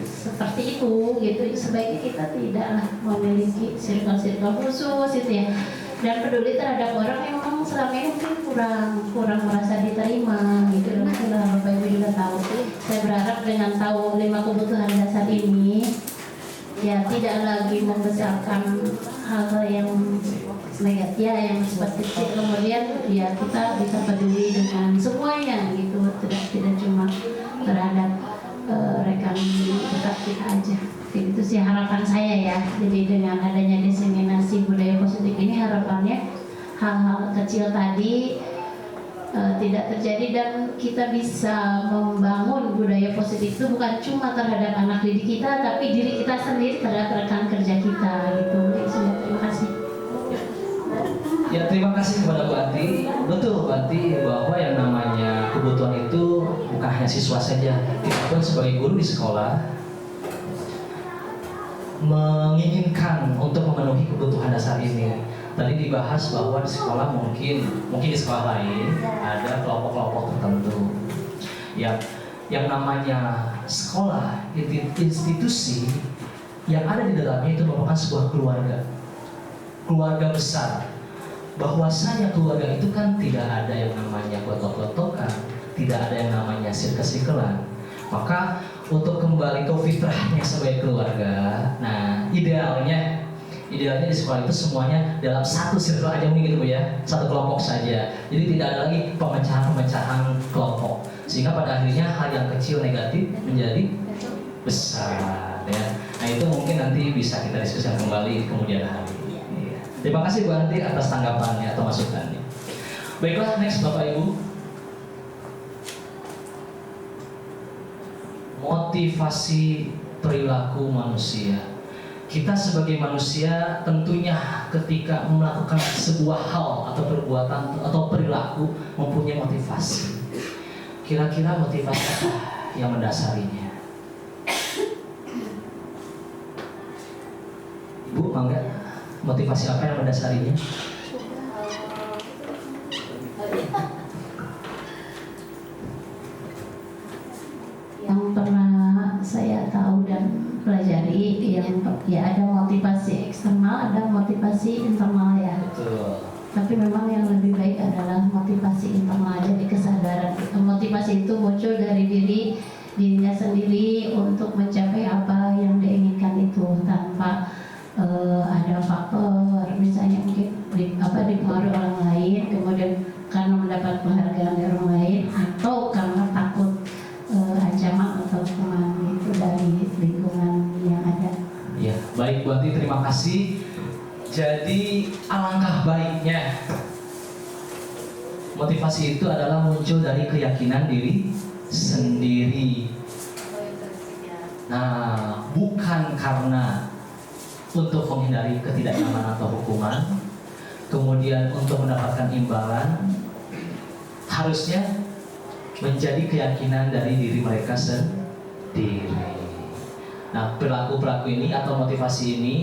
seperti itu gitu, sebaiknya kita tidaklah memiliki circle-circle khusus gitu ya. Dan peduli terhadap orang yang memang selama ini mungkin kurang merasa diterima gitu. Mungkin Bapak Ibu juga tahu. Saya berharap dengan tahu 5 kebutuhan dasar ini, ya tidak lagi membesarkan hal-hal yang negatif ya, yang seperti itu. Kemudian ya kita bisa peduli dengan semuanya gitu, tidak cuma terhadap rekan dekat kita aja. Itu sih harapan saya ya. Jadi dengan adanya diseminasi budaya positif ini, harapannya hal-hal kecil tadi tidak terjadi dan kita bisa membangun budaya positif itu bukan cuma terhadap anak didik kita, tapi diri kita sendiri terhadap rekan kerja kita gitu. Terima kasih. Ya, terima kasih kepada Bu Anti. Betul Bu Anti, bahwa yang namanya kebutuhan itu bukan hanya siswa saja, kita pun sebagai guru di sekolah menginginkan untuk memenuhi kebutuhan dasar ini. Tadi dibahas bahwa di sekolah mungkin di sekolah lain ada kelompok-kelompok tertentu. Yang namanya sekolah, institusi yang ada di dalamnya itu merupakan sebuah keluarga besar. Bahwasanya keluarga itu kan tidak ada yang namanya gotok-gotokan, tidak ada yang namanya sirkel-sirkelan. Maka untuk kembali ke fitrahnya sebagai keluarga, nah idealnya di sekolah itu semuanya dalam satu circle aja mungkin gitu Bu ya, satu kelompok saja. Jadi tidak ada lagi pemecahan kelompok, sehingga pada akhirnya hal yang kecil negatif menjadi besar ya. Nah itu mungkin nanti bisa kita diskusikan kembali kemudian hari. Terima kasih Bu Anti atas tanggapannya atau masukannya. Baiklah, next Bapak Ibu. Motivasi perilaku manusia. Kita sebagai manusia tentunya ketika melakukan sebuah hal atau perbuatan atau perilaku mempunyai motivasi. Kira-kira motivasi apa yang mendasarinya? Ibu, mangga. Motivasi apa yang mendasarinya? Yang pernah saya tahu dan pelajari, yang ya ada motivasi eksternal, ada motivasi internal ya. Betul. Tapi memang yang lebih baik adalah motivasi internal, jadi kesadaran. Motivasi itu muncul dari dirinya sendiri untuk mencapai apa yang diinginkan itu tanpa ada faktor misalnya mungkin dipengaruhi orang lain, Baik Bu Ati, terima kasih. Jadi alangkah baiknya motivasi itu adalah muncul dari keyakinan diri sendiri. Nah, bukan karena untuk menghindari ketidaknyamanan atau hukuman, kemudian untuk mendapatkan imbalan, harusnya menjadi keyakinan dari diri mereka sendiri. Nah, perilaku-perilaku ini atau motivasi ini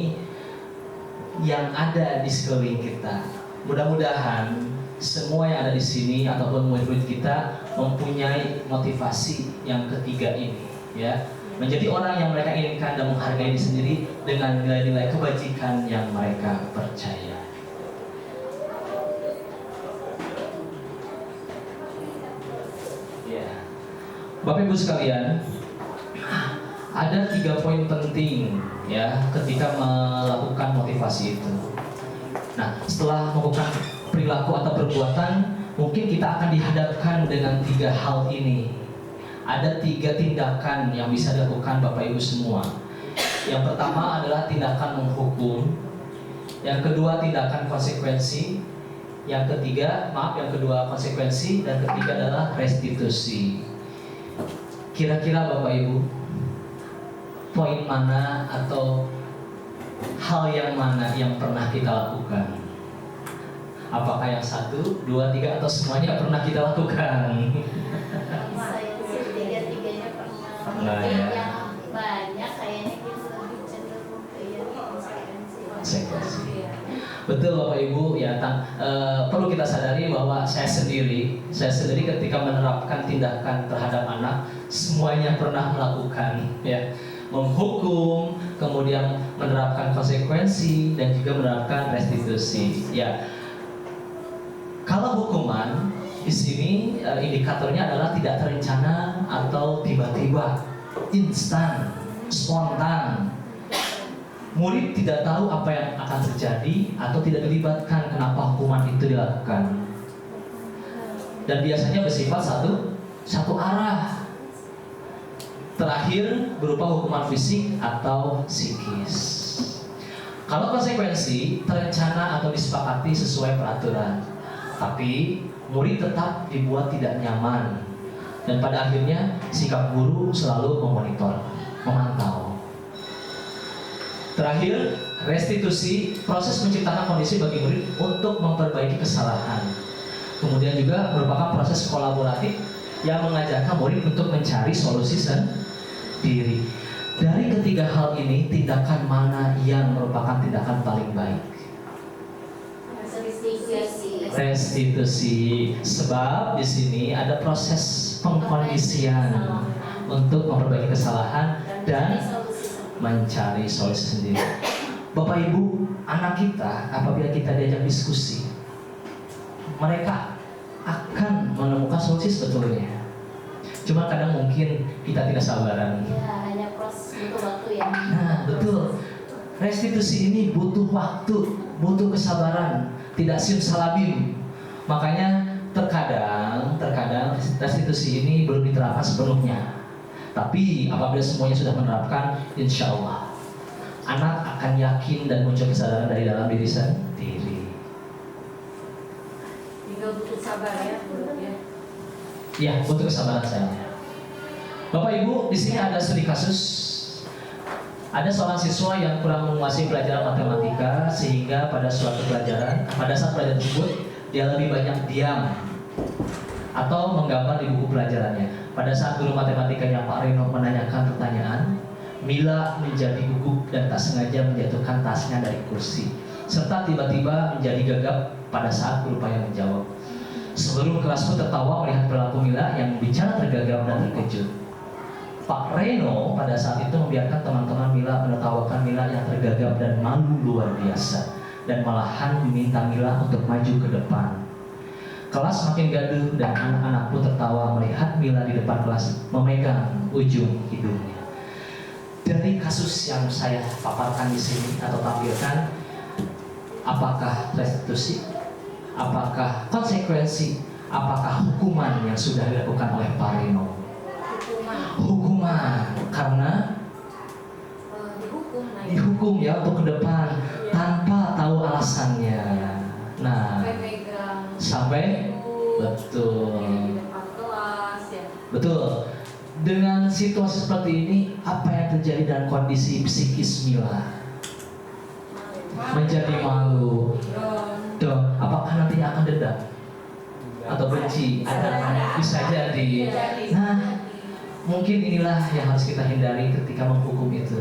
yang ada di sekeliling kita. Mudah-mudahan semua yang ada di sini ataupun murid-murid kita mempunyai motivasi yang ketiga ini, ya. Menjadi orang yang mereka inginkan dan menghargai diri sendiri dengan nilai-nilai kebajikan yang mereka percaya. Ya. Bapak Ibu sekalian, ada 3 poin penting ya ketika melakukan motivasi itu. Nah, setelah melakukan perilaku atau perbuatan, mungkin kita akan dihadapkan dengan 3 hal ini. Ada 3 tindakan yang bisa dilakukan Bapak Ibu semua. Yang pertama adalah tindakan menghukum. Yang kedua tindakan konsekuensi. Yang kedua konsekuensi, dan ketiga adalah restitusi. Kira-kira Bapak Ibu, poin mana atau hal yang mana yang pernah kita lakukan? Apakah yang 1, 2, 3 atau semuanya pernah kita lakukan? Saya sih tiga-tiganya pernah. Nah, ya. Yang banyak kayaknya kita lebih cenderung ke yang Konsekuensi. Betul Bapak Ibu ya, perlu kita sadari bahwa saya sendiri ketika menerapkan tindakan terhadap anak, semuanya pernah melakukan ya. Menghukum, kemudian menerapkan konsekuensi, dan juga menerapkan restitusi. Ya, kalau hukuman di sini indikatornya adalah tidak terencana atau tiba-tiba, instan, spontan. Murid tidak tahu apa yang akan terjadi atau tidak dilibatkan kenapa hukuman itu dilakukan. Dan biasanya bersifat satu arah. Terakhir berupa hukuman fisik atau psikis. Kalau konsekuensi terencana atau disepakati sesuai peraturan, tapi murid tetap dibuat tidak nyaman, dan pada akhirnya sikap guru selalu memantau. Terakhir, restitusi, proses menciptakan kondisi bagi murid untuk memperbaiki kesalahan. Kemudian juga merupakan proses kolaboratif yang mengajarkan murid untuk mencari solusi sendiri. Dari ketiga hal ini, tindakan mana yang merupakan tindakan paling baik? Restitusi. Sebab di sini ada proses pengkondisian untuk memperbaiki kesalahan dan mencari solusi sendiri. Bapak Ibu, anak kita apabila kita diajak diskusi, mereka akan menemukan solusi sebetulnya. Cuma kadang mungkin kita tidak sabaran. Ya, hanya proses butuh waktu ya. Nah, betul. Restitusi ini butuh waktu, butuh kesabaran, tidak simsalabim. Makanya terkadang restitusi ini belum diterapkan sepenuhnya. Tapi apabila semuanya sudah menerapkan, insya Allah anak akan yakin dan muncul kesadaran dari dalam diri sendiri. Juga butuh sabar ya, Ya, butuh kesabaran saya. Bapak Ibu, di sini ada studi kasus. Ada seorang siswa yang kurang menguasai pelajaran matematika, sehingga pada saat pelajaran tersebut dia lebih banyak diam atau menggambar di buku pelajarannya. Pada saat guru matematikanya Pak Reno menanyakan pertanyaan, Mila menjadi gugup dan tak sengaja menjatuhkan tasnya dari kursi, serta tiba-tiba menjadi gagap pada saat berupaya menjawab. Seluruh kelas pun tertawa melihat perilaku Mila yang bicara tergagap dan terkejut. Pak Reno pada saat itu membiarkan teman-teman Mila menertawakan Mila yang tergagap dan malu luar biasa, dan malahan meminta Mila untuk maju ke depan. Kelas makin gaduh dan anak-anak pun tertawa melihat Mila di depan kelas memegang ujung hidungnya. Dari kasus yang saya paparkan di sini atau tampilkan, apakah restitusi, apakah konsekuensi, apakah hukuman yang sudah dilakukan oleh Pak Reno? Hukuman, karena dihukum, dihukum ya untuk ke depan tanpa tahu alasannya. Nah, sampai betul. Betul. Dengan situasi seperti ini, apa yang terjadi dalam kondisi psikis Mila? Menjadi malu. Dong, apakah nantinya akan dendam atau benci? Ada, bisa jadi. Nah, mungkin inilah yang harus kita hindari ketika menghukum itu.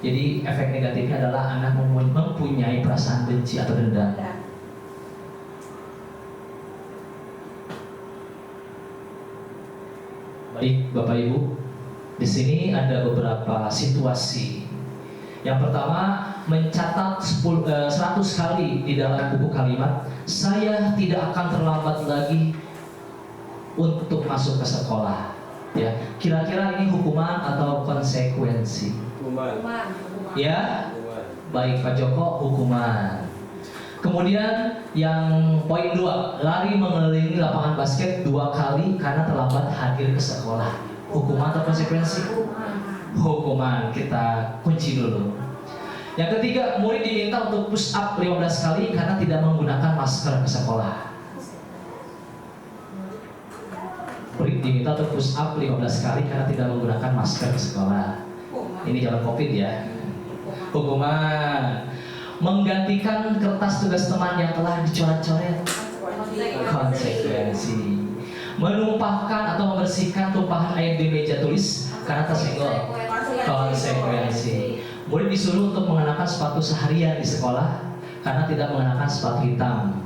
Jadi efek negatifnya adalah anak mempunyai perasaan benci atau dendam. Baik, Bapak Ibu, di sini ada beberapa situasi. Yang pertama, mencatat 100 kali di dalam buku kalimat, saya tidak akan terlambat lagi untuk masuk ke sekolah. Ya, kira-kira ini hukuman atau konsekuensi? Hukuman. Ya, baik Pak Joko, hukuman. Kemudian yang poin 2, lari mengelilingi lapangan basket 2 kali karena terlambat hadir ke sekolah. Hukuman atau konsekuensi? Hukuman. Kita kunci dulu. Yang ketiga, murid diminta untuk push up 15 kali karena tidak menggunakan masker ke sekolah. Murid diminta untuk push up 15 kali karena tidak menggunakan masker ke sekolah. Ini zaman Covid ya. Hukuman. Menggantikan kertas tugas teman yang telah dicoret-coret. Konsekuensi. Menumpahkan atau membersihkan tumpahan air di meja tulis karena tersenggol. Konsekuensi. Murid disuruh untuk mengenakan sepatu seharian di sekolah karena tidak mengenakan sepatu hitam.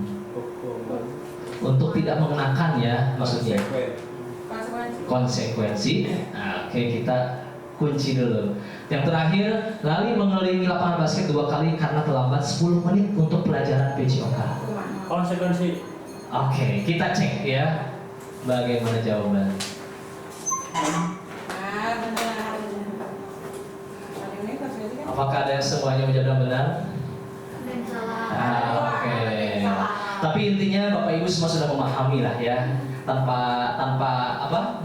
Untuk tidak mengenakan ya maksudnya. Konsekuensi. Nah, oke, kita kunci dulu. Yang terakhir, lari mengelilingi lapangan basket 2 kali karena terlambat 10 menit untuk pelajaran PJOK. Konsekuensi. Oke, kita cek ya bagaimana jawaban. Apakah ada yang semuanya menjawab benar? Oke. Tapi intinya Bapak Ibu semua sudah memahami lah ya. Tanpa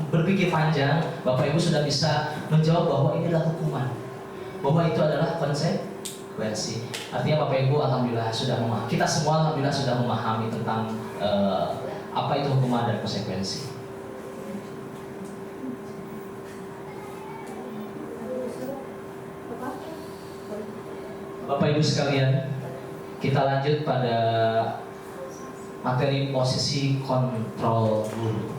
berpikir panjang, Bapak Ibu sudah bisa menjawab bahwa ini adalah hukuman, bahwa itu adalah konsekuensi. Artinya Bapak Ibu alhamdulillah sudah memahami. Kita semua alhamdulillah sudah memahami tentang apa itu hukuman dan konsekuensi. Bapak Ibu sekalian, kita lanjut pada materi posisi kontrol guru.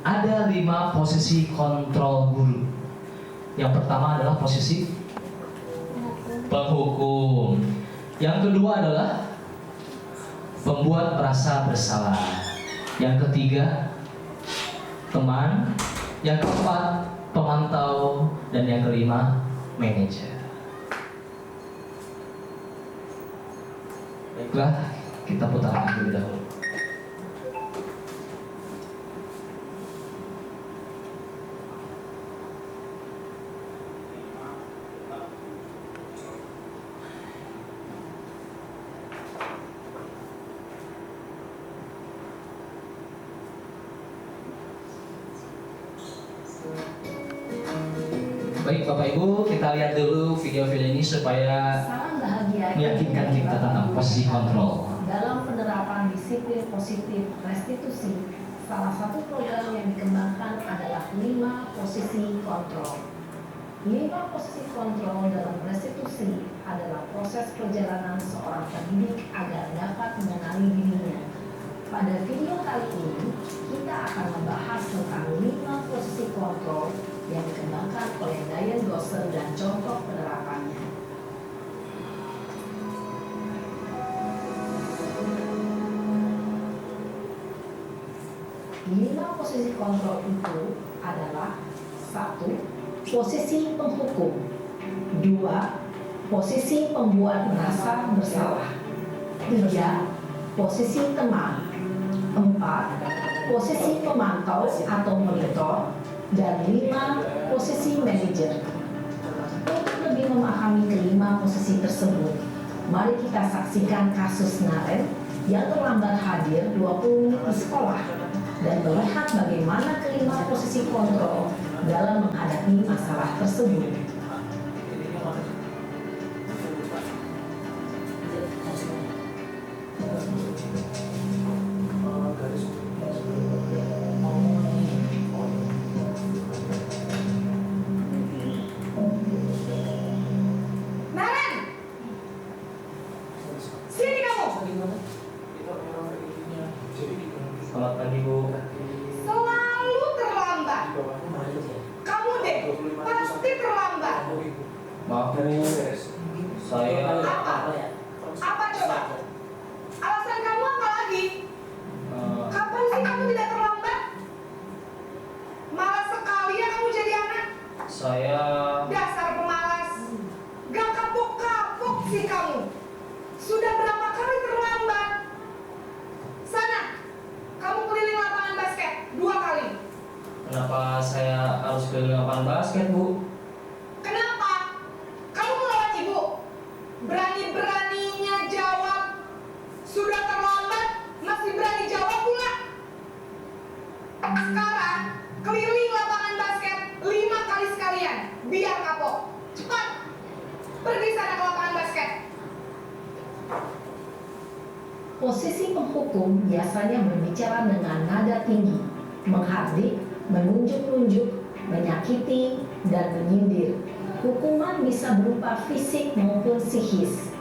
Ada 5 posisi kontrol guru. Yang pertama adalah posisi penghukum. Yang kedua adalah pembuat merasa bersalah. Yang ketiga, teman. Yang keempat, pemantau. Dan yang kelima, manajer. Baiklah, kita putarkan dulu dahulu. Baik Bapak Ibu, kita lihat dulu video-video ini supaya Salam bahagia meyakinkan kita tentang posisi kontrol. dalam penerapan disiplin positif restitusi. Salah satu program yang dikembangkan adalah 5 posisi kontrol. 5 posisi kontrol dalam restitusi adalah proses perjalanan seorang pendidik agar dapat mengenali dirinya. Pada video kali ini, kita akan membahas tentang 5 posisi kontrol yang dikembangkan oleh Diane Gosser dan contoh penerapannya. Lima posisi kontrol itu adalah 1. Posisi penghukum. 2. Posisi pembuat merasa bersalah. 3. Posisi teman. 4. Posisi pemantau atau monitor. Dan 5. Posisi manajer. Untuk lebih memahami kelima posisi tersebut, mari kita saksikan kasus Naren yang terlambat hadir 20 menit di sekolah. dan melihat bagaimana kelima posisi kontrol dalam menghadapi masalah tersebut. Naren, sini kamu. Selamat pagi Bu. Selalu terlambat. Kamu deh, pasti terlambat. Maaf Bu, saya Apa coba? Alasan kamu apa lagi? Kapan sih kamu tidak terlambat? Malas sekali ya kamu jadi anak. saya Dasar pemalas. Gak kapok-kapok sih kamu. Sudah berapa kali terlambat? Sana, kamu keliling lapangan basket 2 kali. kenapa saya harus keliling lapangan basket Bu? Kenapa? Kamu melawan ibu. Berani-beraninya jawab. Sudah terlambat, masih berani jawab pula. Sekarang, keliling lapangan basket 5 kali sekalian. Biar kapok. Cepat. Pergi sana ke lapangan basket. Posisi penghukum biasanya berbicara dengan nada tinggi, menghardik, menunjuk-nunjuk, menyakiti, dan menyindir. Hukuman bisa berupa fisik maupun psikis.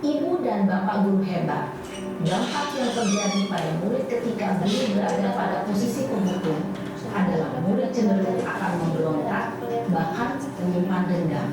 Ibu dan bapak guru hebat. Dampak yang terjadi pada murid ketika beliau berada pada posisi penghukum adalah murid cenderung akan memberontak, bahkan menyimpan dendam.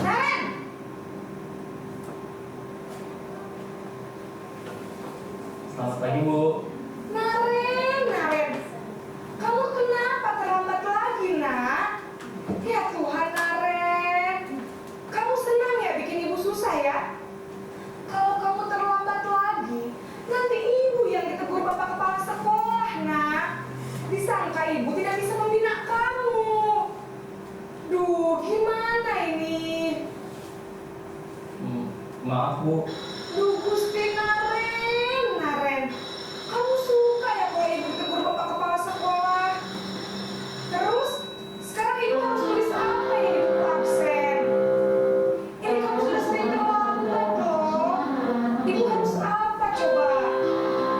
Naren! Selamat pagi Bu. Naren. Kamu kenapa terlambat lagi, nak? Ya Tuhan, Naren. Kamu senang ya bikin ibu susah ya? Kalau kamu terlambat lagi, nanti ibu yang ditegur bapak kepala sekolah, nak. Disangka ibu tidak bisa membina kamu. Duh, gimana ini? Maaf Bu. Duh, Gusti Naren. Kamu suka ya kalau ibu tegur bapak kepala sekolah? Terus, sekarang ibu harus tulis apa ya di buku absen? Ini kamu sudah sering terlambat loh. Ibu harus apa coba?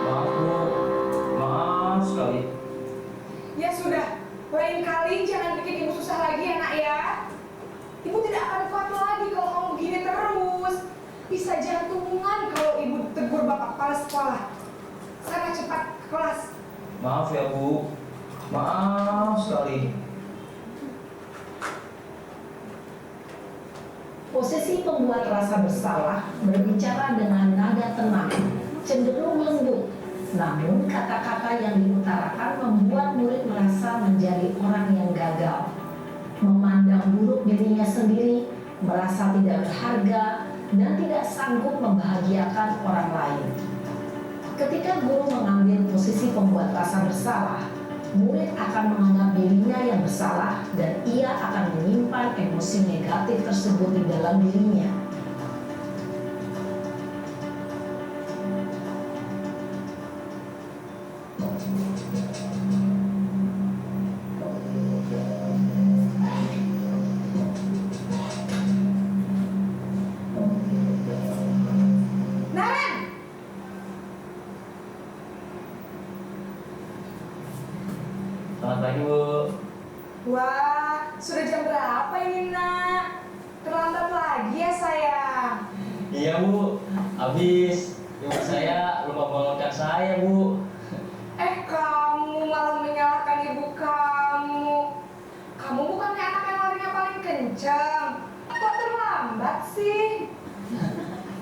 Maaf Bu. Maaf sekali. Ya sudah, lain kali jangan bikin ibu susah lagi ya nak ya. Ibu tidak akan kuat lagi kalau kamu begini terus. Bisa jantungan kalau ibu tegur bapak kepala sekolah. Sana cepat ke kelas. Maaf ya Bu. Maaf sekali. Posisi pembuat rasa bersalah berbicara dengan nada tenang, cenderung lembut. Namun kata-kata yang diutarakan membuat murid merasa menjadi orang yang gagal, memandang buruk dirinya sendiri, merasa tidak berharga, dan tidak sanggup membahagiakan orang lain. Ketika guru mengambil posisi pembuat rasa bersalah, murid akan menganggap dirinya yang bersalah dan ia akan menyimpan emosi negatif tersebut di dalam dirinya. Naren! Selamat pagi Bu. Wah, sudah jam berapa ini nak? Terlambat lagi ya sayang. Iya Bu. Habis. Ibu saya lupa bangunkan saya Bu. Kamu malah menyalahkan ibu kamu. Kamu bukannya anak yang larinya paling kencang. Kok terlambat sih?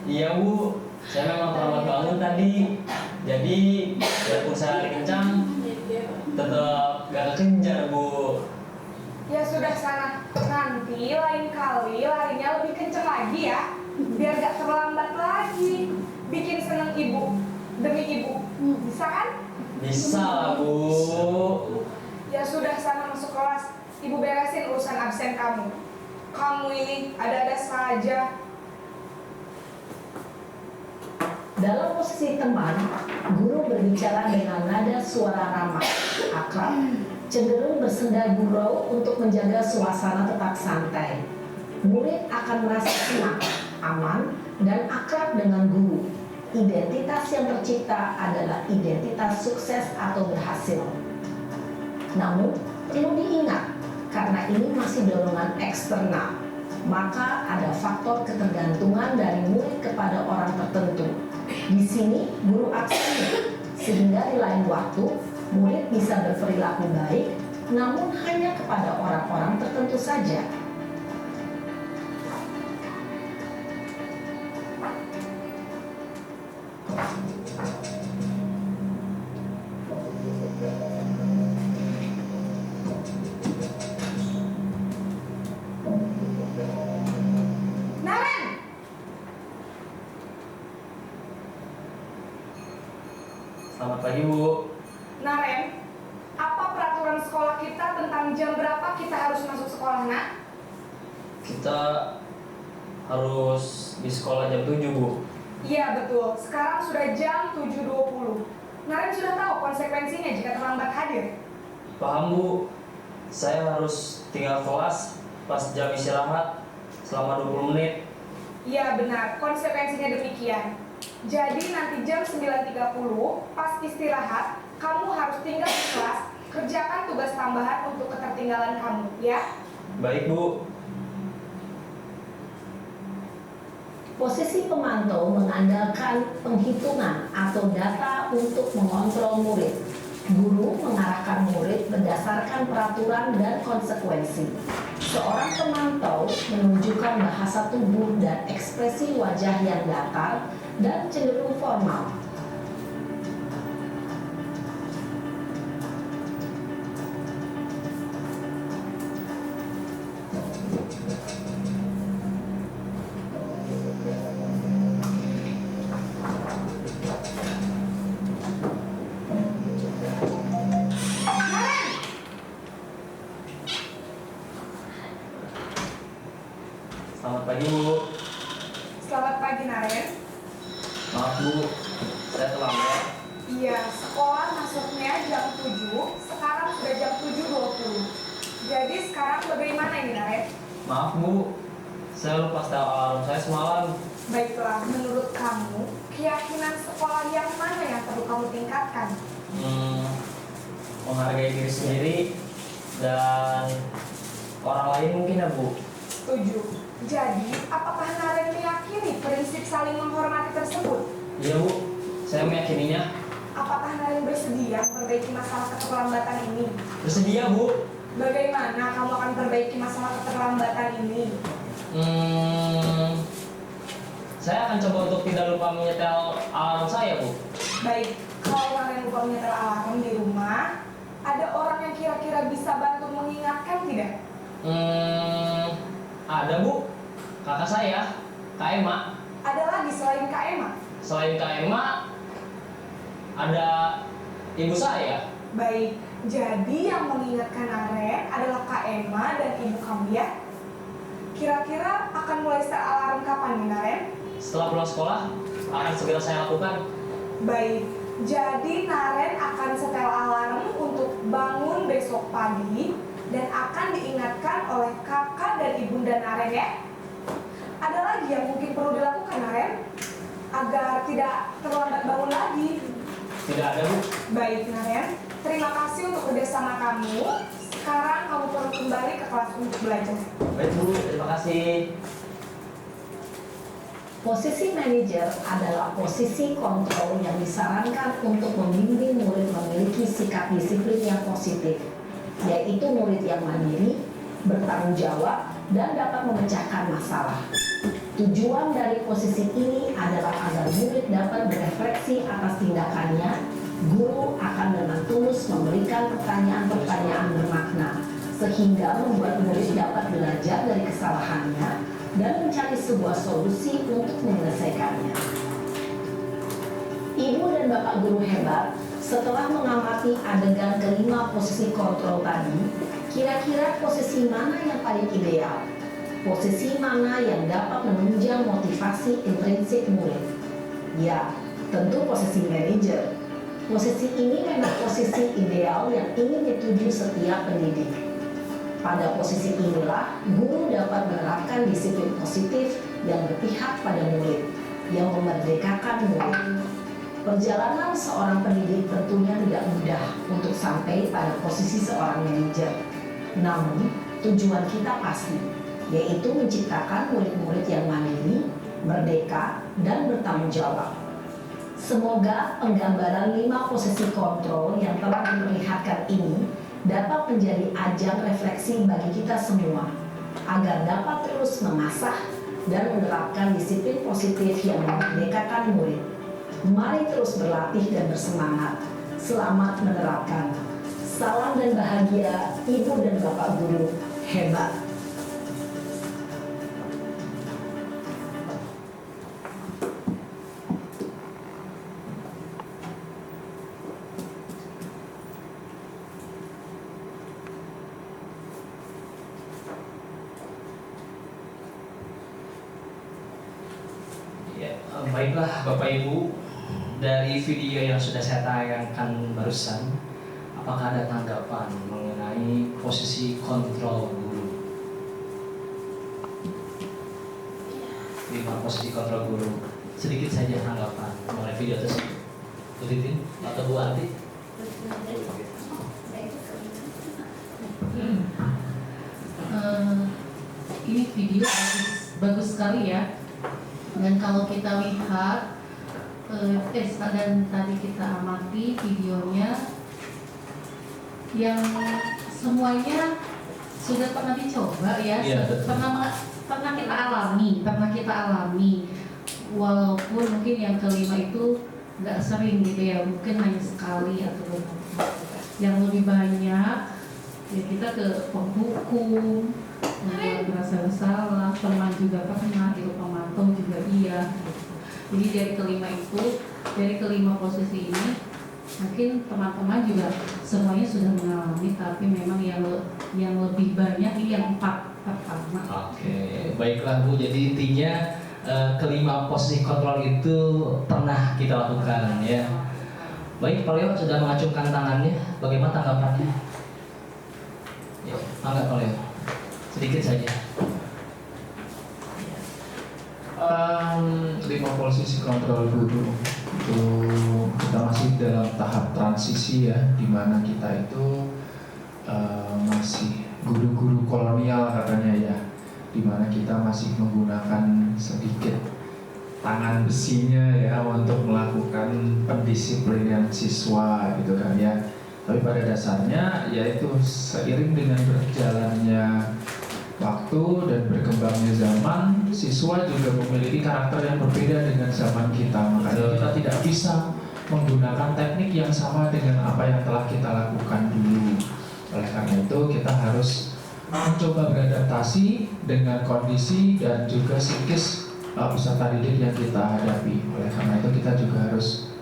Iya Bu. Saya memang terlambat bangun tadi. Jadi walaupun saya lari kencang, tetap gak kekejar Bu. Ya sudah sana. Nanti lain kali larinya lebih kencang lagi ya. Biar gak terlambat lagi. bikin seneng ibu demi ibu. Bisa kan? Bisa lah, Bu. Ya sudah, sana masuk kelas. Ibu beresin urusan absen kamu. Kamu ini ada-ada saja. Dalam posisi teman, guru berbicara dengan nada suara ramah, akrab, cenderung bersenda gurau untuk menjaga suasana tetap santai. Murid akan merasa senang, aman, dan akrab dengan guru. Identitas yang tercipta adalah identitas sukses atau berhasil. Namun, perlu diingat, karena ini masih dorongan eksternal, maka ada faktor ketergantungan dari murid kepada orang tertentu. Di sini guru absen, sehingga di lain waktu murid bisa berperilaku baik, namun hanya kepada orang-orang tertentu saja. Naren! Selamat pagi, Bu. Naren, apa peraturan sekolah kita tentang jam berapa kita harus masuk sekolah, nak? Kita harus di sekolah jam 7, Bu. Iya betul, sekarang sudah jam 7.20. Naren sudah tahu konsekuensinya jika terlambat hadir. Paham, Bu. Saya harus tinggal kelas pas jam istirahat selama 20 menit. Iya benar, konsekuensinya demikian. Jadi nanti jam 9.30 pas istirahat, kamu harus tinggal di kelas, kerjakan tugas tambahan untuk ketertinggalan kamu, ya? Baik, Bu. Posisi pemantau mengandalkan penghitungan atau data untuk mengontrol murid. Guru mengarahkan murid berdasarkan peraturan dan konsekuensi. Seorang pemantau menunjukkan bahasa tubuh dan ekspresi wajah yang datar dan cenderung formal. Selamat pagi, Bu. Selamat pagi, Naren. Maaf, Bu. Saya terlambat. Iya, sekolah masuknya jam 7, sekarang sudah jam 7.20. Jadi sekarang bagaimana ini, Naren? Maaf, Bu. Saya lupa setel alarm saya semalam. Baiklah, menurut kamu, keyakinan sekolah yang mana yang perlu kamu tingkatkan? Menghargai diri sendiri dan orang lain mungkin, ya, Bu. Setuju. Jadi, apakah Naren meyakini prinsip saling menghormati tersebut? Iya, Bu. Saya meyakininya. Apakah Naren bersedia memperbaiki masalah keterlambatan ini? Bersedia, Bu. Bagaimana kamu akan perbaiki masalah keterlambatan ini? Saya akan coba untuk tidak lupa menyetel alarm saya, Bu. Baik, kalau Naren lupa menyetel alarm di rumah, ada orang yang kira-kira bisa bantu mengingatkan tidak? Ada, Bu. Kakak saya, Kak Emma. Ada lagi selain Kak Emma? Selain Kak Emma, ada ibu saya. Baik, jadi yang mengingatkan Naren adalah Kak Emma dan ibu kamu, ya? Kira-kira akan mulai setel alarm kapan nih, Naren? Setelah pulang sekolah, akan segera saya lakukan. Baik, jadi Naren akan setel alarm untuk bangun besok pagi dan akan diingatkan oleh kakak dan ibunda Naren, ya? Ada lagi yang mungkin perlu dilakukan, Naren? Agar tidak terlambat bangun lagi. Tidak ada, Bu. Baik, Naren. Terima kasih untuk kerjasama kamu. Sekarang kamu perlu kembali ke kelas untuk belajar. Baik, Bu. Terima kasih. Posisi manajer adalah posisi kontrol yang disarankan untuk membimbing murid memiliki sikap disiplin yang positif, yaitu murid yang mandiri, bertanggung jawab, dan dapat memecahkan masalah. Tujuan dari posisi ini adalah agar murid dapat berefleksi atas tindakannya. Guru akan dengan tulus memberikan pertanyaan-pertanyaan bermakna, sehingga membuat murid dapat belajar dari kesalahannya dan mencari sebuah solusi untuk menyelesaikannya. Ibu dan Bapak guru hebat, setelah mengamati adegan kelima posisi kontrol tadi, kira-kira posisi mana yang paling ideal? Posisi mana yang dapat menunjang motivasi intrinsik murid? Ya, tentu posisi manajer. Posisi ini memang posisi ideal yang ingin dituju setiap pendidik. Pada posisi inilah, guru dapat menerapkan disiplin positif yang berpihak pada murid, yang memerdekakan murid. Perjalanan seorang pendidik tentunya tidak mudah untuk sampai pada posisi seorang manajer. Namun, tujuan kita pasti, yaitu menciptakan murid-murid yang mandiri, merdeka, dan bertanggung jawab. Semoga penggambaran 5 posisi kontrol yang telah diperlihatkan ini dapat menjadi ajang refleksi bagi kita semua, agar dapat terus mengasah dan menerapkan disiplin positif yang memerdekakan murid. Mari terus berlatih dan bersemangat. Selamat menerapkan. Salam dan bahagia Ibu dan Bapak guru hebat. Ya, baiklah Bapak Ibu, dari video yang sudah saya tayangkan barusan, apakah ada tanggapan mengenai posisi kontrol guru? 5 posisi kontrol guru. Sedikit saja tanggapan mengenai video tersebut. Bu Titin atau Bu Anti? Ini video bagus sekali ya. Dan kalau kita lihat dan tadi kita amati videonya, yang semuanya sudah pernah dicoba ya, pernah kita alami, walaupun mungkin yang kelima itu nggak sering gitu ya, mungkin hanya sekali atau beberapa. Yang lebih banyak ya kita ke penghukum, membuat merasa bersalah, teman juga pernah, itu pemantau juga iya. Jadi dari kelima posisi ini, mungkin teman-teman juga semuanya sudah mengalami, tapi memang yang lebih banyak ini yang 4 pertama. Oke, baiklah Bu. Jadi intinya kelima posisi kontrol itu pernah kita lakukan ya. Baik, Pak Leo sudah mengacungkan tangannya. Bagaimana tanggapannya? Ya, mangga Pak Leo. Sedikit saja. 5 posisi kontrol guru itu kita masih dalam tahap transisi ya, di mana kita itu masih guru-guru kolonial katanya ya, di mana kita masih menggunakan sedikit tangan besinya ya untuk melakukan pendisiplinan siswa gitu kan ya. Tapi pada dasarnya yaitu seiring dengan berjalannya waktu dan berkembangnya zaman, siswa juga memiliki karakter yang berbeda dengan zaman kita. Makanya kita tidak bisa menggunakan teknik yang sama dengan apa yang telah kita lakukan dulu. Oleh karena itu kita harus mencoba beradaptasi dengan kondisi dan juga psikis peserta didik yang kita hadapi. Oleh karena itu kita juga harus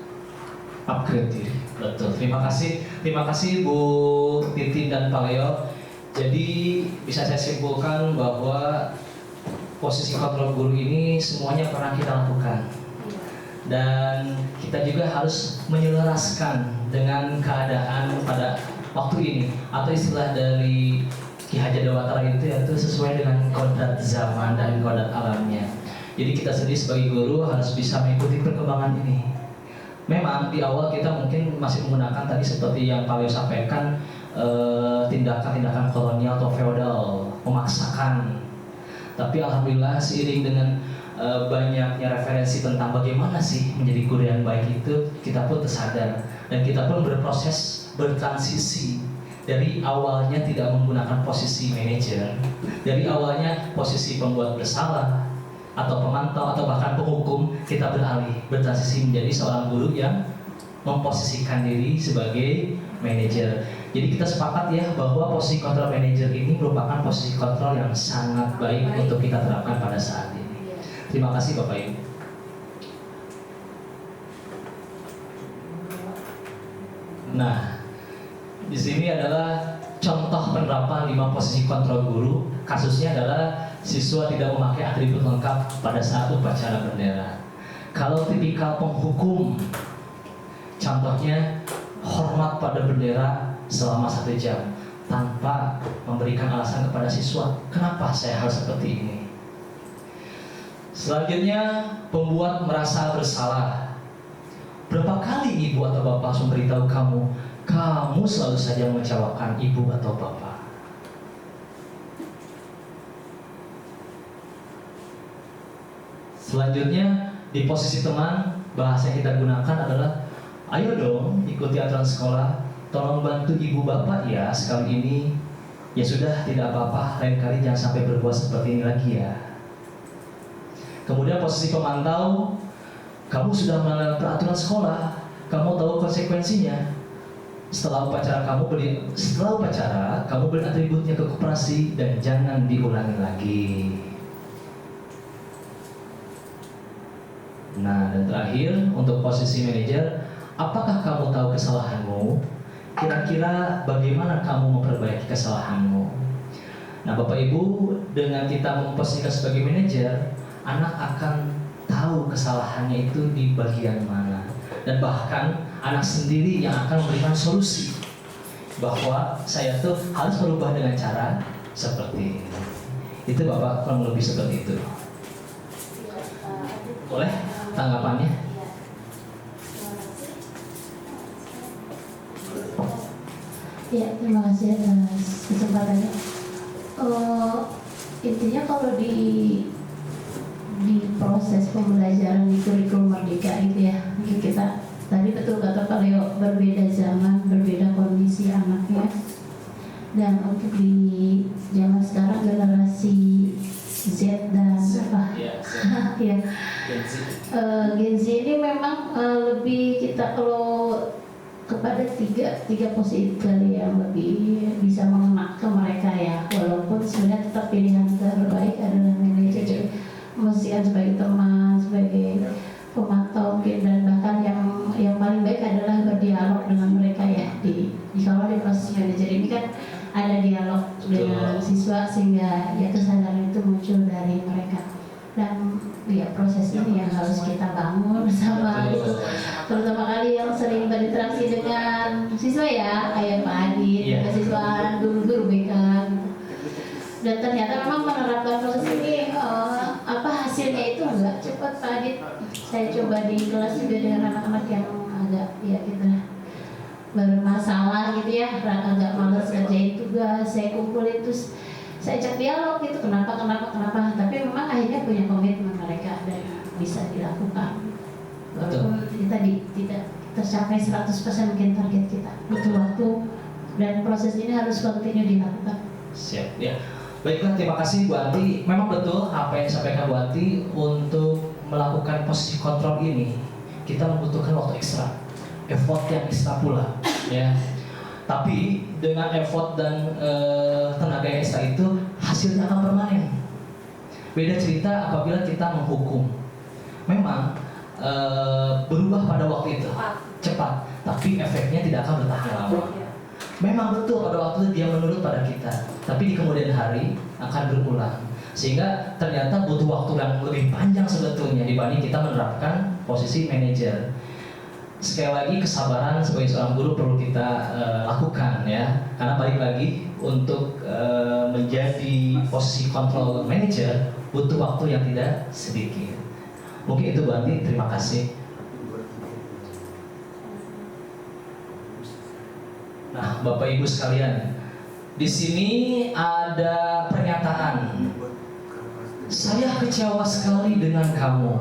upgrade diri. Betul. Terima kasih Bu Titin dan Pak Leo. Jadi bisa saya simpulkan bahwa posisi kontrol guru ini semuanya pernah kita lakukan, dan kita juga harus menyelaraskan dengan keadaan pada waktu ini, atau istilah dari Ki Hajar Dewantara itu yaitu sesuai dengan kodrat zaman dan kodrat alamnya. Jadi kita sendiri sebagai guru harus bisa mengikuti perkembangan ini. Memang di awal kita mungkin masih menggunakan tadi seperti yang Pak Leo sampaikan, tindakan-tindakan kolonial atau feodal, memaksakan. Tapi alhamdulillah seiring dengan banyaknya referensi tentang bagaimana sih menjadi guru yang baik itu, kita pun tersadar dan kita pun berproses bertransisi dari awalnya tidak menggunakan posisi manajer, dari awalnya posisi pembuat bersalah atau pemantau atau bahkan penghukum, kita bertransisi menjadi seorang guru yang memposisikan diri sebagai manajer. Jadi kita sepakat ya bahwa posisi kontrol manajer ini merupakan posisi kontrol yang sangat baik untuk kita terapkan pada saat ini. Terima kasih Bapak Ibu. Nah, di sini adalah contoh penerapan 5 posisi kontrol guru. Kasusnya adalah siswa tidak memakai atribut lengkap pada saat upacara bendera. Kalau tipikal penghukum, contohnya hormat pada bendera selama 1 jam tanpa memberikan alasan kepada siswa, kenapa saya harus seperti ini. Selanjutnya, pembuat merasa bersalah. Berapa kali ibu atau bapak memberitahu kamu, kamu selalu saja mengecewakan ibu atau bapak. Selanjutnya, di posisi teman, bahasa yang kita gunakan adalah, ayo dong ikuti aturan sekolah, tolong bantu ibu bapak ya sekali ini. Ya sudah, tidak apa-apa, lain kali jangan sampai berbuat seperti ini lagi ya. Kemudian posisi pemantau, kamu sudah melanggar peraturan sekolah, kamu tahu konsekuensinya. Setelah upacara kamu beri atributnya ke koperasi dan jangan diulangi lagi. Nah, dan terakhir untuk posisi manajer, apakah kamu tahu kesalahanmu? Kira-kira bagaimana kamu memperbaiki kesalahanmu? Nah, Bapak Ibu, dengan kita memposisikan sebagai manajer, anak akan tahu kesalahannya itu di bagian mana, dan bahkan anak sendiri yang akan memberikan solusi bahwa saya tuh harus berubah dengan cara seperti ini. Itu Bapak kurang lebih seperti itu. Boleh tanggapannya? Ya, terima kasih atas kesempatannya. Intinya kalau di proses pembelajaran di kurikulum Merdeka itu ya, kita tadi betul kata Pak Leo, berbeda zaman, berbeda kondisi anaknya. Dan untuk di zaman sekarang generasi Z dan apa? Ya. Gen Z ini memang lebih kita kalau kepada tiga posisi kali yang lebih bisa mengena ke mereka ya, walaupun sebenarnya tetap pilihan terbaik adalah manajer, memastikan sebagai teman, sebagai pemantau mungkin, dan bahkan yang paling baik adalah berdialog dengan mereka ya. Kalau di proses manajer ini kan ada dialog dengan siswa sehingga ya kesadaran itu muncul dari mereka. Dan ya proses ini yang harus kita bangun bersama gitu. Terutama kali yang sering berinteraksi dengan siswa ya, kayak Pak Adit, siswa, guru-guru BK gitu. Dan ternyata memang menerapkan proses ini hasilnya itu agak cepat Pak Adit. Saya coba di kelas juga dengan anak-anak yang agak ya kita bermasalah gitu ya, agak malas kerjain tugas, saya kumpulin terus saya ajak dialog gitu, kenapa, tapi memang akhirnya punya komitmen mereka dan bisa dilakukan. Walaupun kita tidak tercapai 100% mungkin target kita, butuh waktu dan proses ini harus kontinu dilakukan. Siap, ya. Baiklah, terima kasih Bu Anti. Memang betul apa yang disampaikan Bu Anti, untuk melakukan posisi kontrol ini kita membutuhkan waktu ekstra, effort yang ekstra pula, ya. Tapi dengan effort dan tenaga yang ekstra itu hasilnya akan permanen. Beda cerita apabila kita menghukum. Memang berubah pada waktu itu cepat, tapi efeknya tidak akan bertahan lama. Memang betul pada waktu itu dia menurut pada kita, tapi di kemudian hari akan berulang. Sehingga ternyata butuh waktu yang lebih panjang sebetulnya dibanding kita menerapkan posisi manajer. Sekali lagi, kesabaran sebagai seorang guru perlu kita lakukan ya, karena balik lagi untuk menjadi posisi kontrol manager butuh waktu yang tidak sedikit. Mungkin itu Bu Andi, terima kasih. Nah, Bapak Ibu sekalian, di sini ada pernyataan, saya kecewa sekali dengan kamu.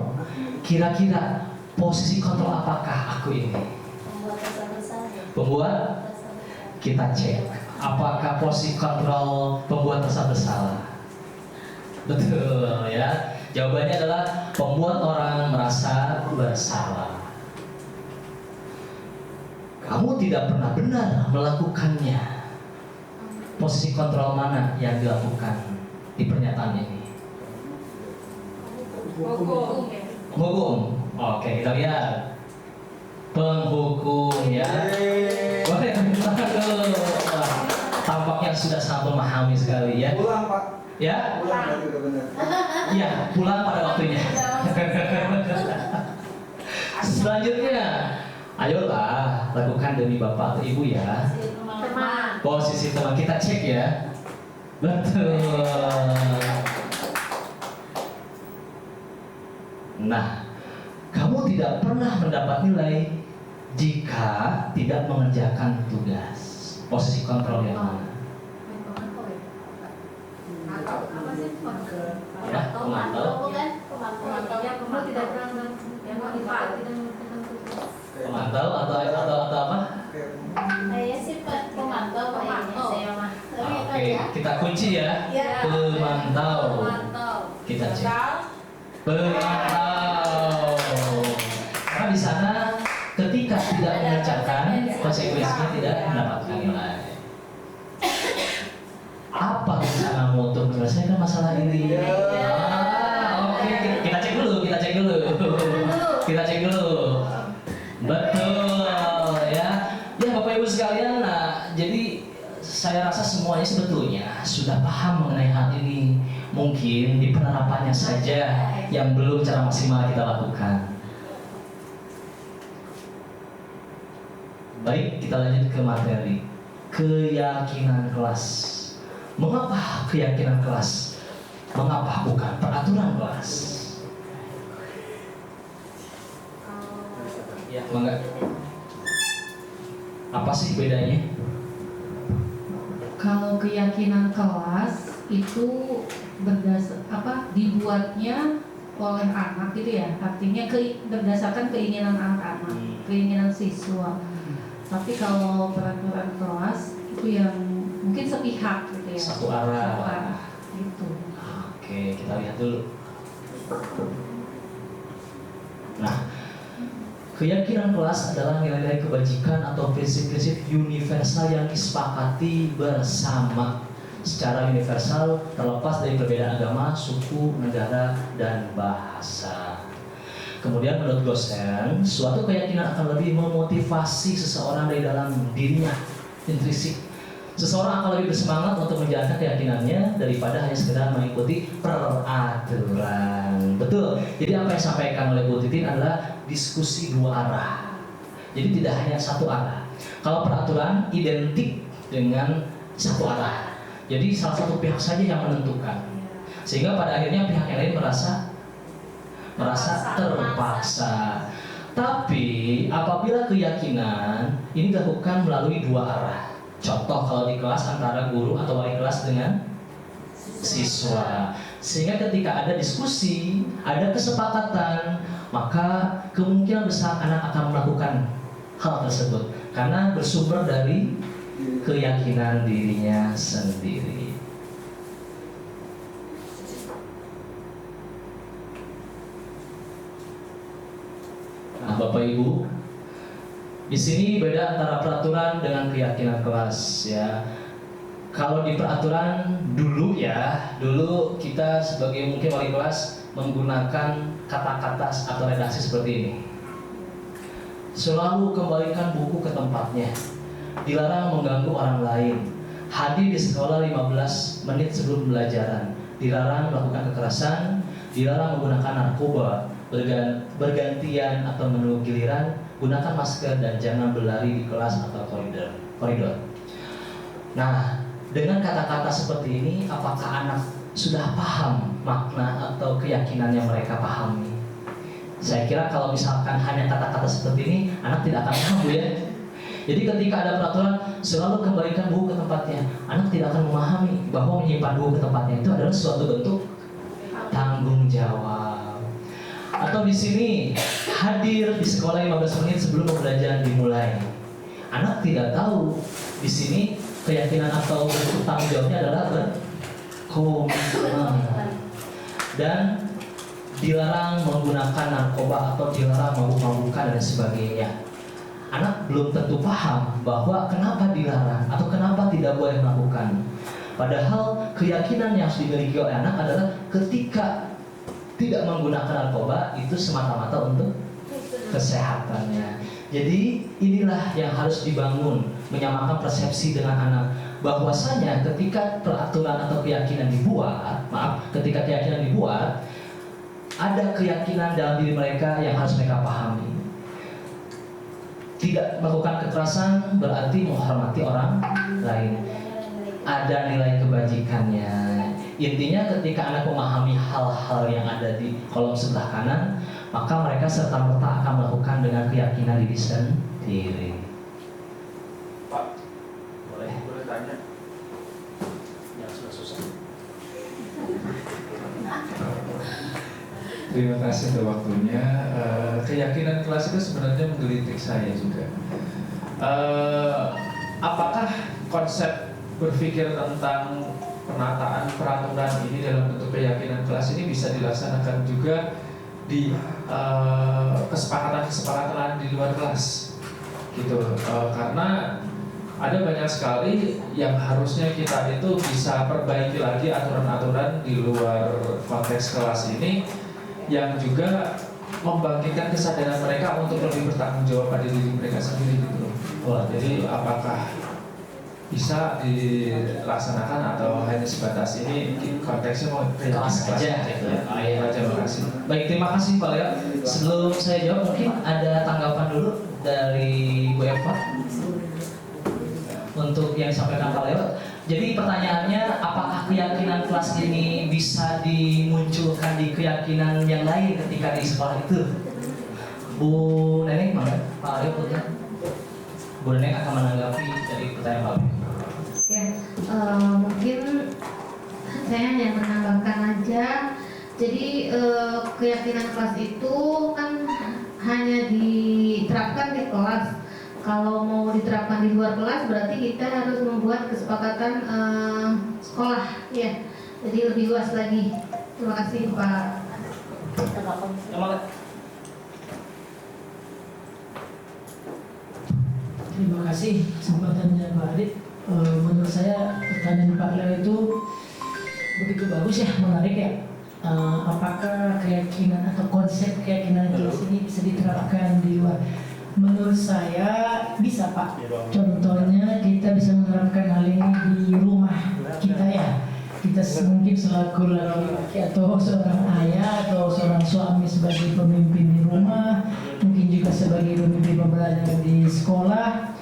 Kira-kira posisi kontrol apakah aku ini? Pembuat? Kita cek. Apakah posisi kontrol pembuat merasa bersalah? Betul ya. Jawabannya adalah pembuat orang merasa bersalah. Kamu tidak pernah benar melakukannya. Posisi kontrol mana yang dilakukan di pernyataan ini? Hukum. Oke, kita lihat. Penghukum ya. sangat memahami sekali ya. Pulang Pak. Ya, Pulang berarti udah benar. iya pulang pada waktunya. Selanjutnya, ayolah lakukan demi bapak atau ibu ya. Teman. Posisi teman kita cek ya. Betul. Nah, kamu tidak pernah mendapat nilai jika tidak mengerjakan tugas. Posisi kontrol yang mana? Ya, pemantau. Pemantau atau apa? Saya sih pemantau kayaknya saya mah. Oke, kita kunci ya. Pemantau. Kita cek. Pemantau. Karena di sana ketika tidak mengerjakan konsekuensinya tidak mendapatkan nilai. Apa rencanamu untuk menyelesaikan masalah ini? Oke, kita cek dulu. Kita cek dulu. Betul ya. Ya Bapak Ibu sekalian, nah jadi saya rasa semuanya sebetulnya sudah paham mengenai hal ini. Mungkin di penerapannya saja yang belum secara maksimal kita lakukan. Baik, kita lanjut ke materi. Keyakinan kelas. Mengapa keyakinan kelas? Mengapa bukan peraturan kelas? Ya, enggak. Apa sih bedanya? Kalau keyakinan kelas itu dibuatnya oleh anak gitu ya, artinya berdasarkan keinginan anak-anak, keinginan siswa. Tapi kalau peraturan kelas itu yang mungkin sepihak gitu ya, Satu arah. gitu. Oke, kita lihat dulu. Nah, keyakinan kelas adalah nilai-nilai kebajikan atau prinsip-prinsip universal yang disepakati bersama secara universal terlepas dari perbedaan agama, suku, negara, dan bahasa. Kemudian menurut Gosen, suatu keyakinan akan lebih memotivasi seseorang dari dalam dirinya, intrinsik. Seseorang akan lebih bersemangat untuk menjalankan keyakinannya daripada hanya sekedar mengikuti peraturan. Betul. Jadi apa yang disampaikan oleh Bu Titin adalah diskusi dua arah. Jadi tidak hanya satu arah. Kalau peraturan identik dengan satu arah. Jadi salah satu pihak saja yang menentukan. Sehingga pada akhirnya pihak yang lain merasa terpaksa. Tapi apabila keyakinan ini dilakukan melalui dua arah. Contoh kalau di kelas antara guru atau wali kelas dengan siswa. Sehingga ketika ada diskusi, ada kesepakatan, maka kemungkinan besar anak akan melakukan hal tersebut karena bersumber dari keyakinan dirinya sendiri. Nah, Bapak Ibu, di sini beda antara peraturan dengan keyakinan kelas ya. Kalau di peraturan dulu kita sebagai mungkin wali kelas menggunakan kata-kata atau redaksi seperti ini. Selalu kembalikan buku ke tempatnya. Dilarang mengganggu orang lain. Hadir di sekolah 15 menit sebelum pembelajaran. Dilarang melakukan kekerasan. Dilarang menggunakan narkoba. Bergantian atau menunggu giliran. Gunakan masker dan jangan berlari di kelas atau koridor. Nah, dengan kata-kata seperti ini, apakah anak sudah paham makna atau keyakinan yang mereka pahami? Saya kira kalau misalkan hanya kata-kata seperti ini, anak tidak akan paham ya. Jadi ketika ada peraturan selalu kembalikan buku ke tempatnya, anak tidak akan memahami bahwa menyimpan buku ke tempatnya itu adalah suatu bentuk tanggung jawab. Atau di sini hadir di sekolah 15 menit sebelum pembelajaran dimulai. Anak tidak tahu di sini keyakinan atau bentuk tanggung jawabnya adalah berkomitmen dan dilarang menggunakan narkoba atau dilarang mabuk-mabukan dan sebagainya. Anak belum tentu paham bahwa kenapa dilarang atau kenapa tidak boleh melakukan. Padahal keyakinan yang harus dimiliki oleh anak adalah ketika tidak menggunakan narkoba itu semata-mata untuk kesehatannya. Jadi inilah yang harus dibangun, menyamakan persepsi dengan anak. Bahwasanya ketika peraturan atau keyakinan dibuat, ketika keyakinan dibuat, ada keyakinan dalam diri mereka yang harus mereka pahami. Tidak melakukan kekerasan berarti menghormati orang lain. Ada nilai kebajikannya. Intinya ketika anak memahami hal-hal yang ada di kolom sebelah kanan, maka mereka serta-merta akan melakukan dengan keyakinan diri sendiri. Pak, boleh tanya? Yang susah-susah. Terima kasih untuk waktunya. Keyakinan kelas itu sebenarnya menggelitik saya juga. Apakah konsep berpikir tentang penataan peraturan ini dalam bentuk keyakinan kelas ini bisa dilaksanakan juga di kesepakatan-kesepakatan di luar kelas, gitu? Karena ada banyak sekali yang harusnya kita itu bisa perbaiki lagi aturan-aturan di luar konteks kelas ini, yang juga membangkitkan kesadaran mereka untuk lebih bertanggung jawab pada diri mereka sendiri, gitu loh. Wah, jadi apakah bisa dilaksanakan atau hanya sebatas ini konteksnya mau kelas aja gitu ya? Terima kasih. Baik, terima kasih Pak Leo. Sebelum saya jawab, mungkin ada tanggapan dulu dari Bu Eva untuk yang disampaikan Pak Leo. Jadi pertanyaannya, apakah keyakinan kelas ini bisa dimunculkan di keyakinan yang lain ketika di sekolah itu? Bu Neneng, mana? Pak Leo, Bu Neneng akan menanggapi dari pertanyaan Pak Leo. Ya, mungkin saya hanya menambahkan aja. Jadi keyakinan kelas itu kan hanya diterapkan di kelas. Kalau mau diterapkan di luar kelas berarti kita harus membuat kesepakatan sekolah, ya. Jadi lebih luas lagi. Terima kasih Pak. Terima kasih kesempatannya Pak Adit. Menurut saya pertanyaan Pak Leo itu begitu bagus ya, menarik ya. Apakah keyakinan atau konsep keyakinan kelas ini bisa diterapkan di luar? Menurut saya bisa Pak. Contohnya kita bisa menerapkan hal ini di rumah kita ya. Kita mungkin selaku laki-laki atau seorang ayah atau seorang suami sebagai pemimpin di rumah, mungkin juga sebagai pemimpin pembelajaran di sekolah,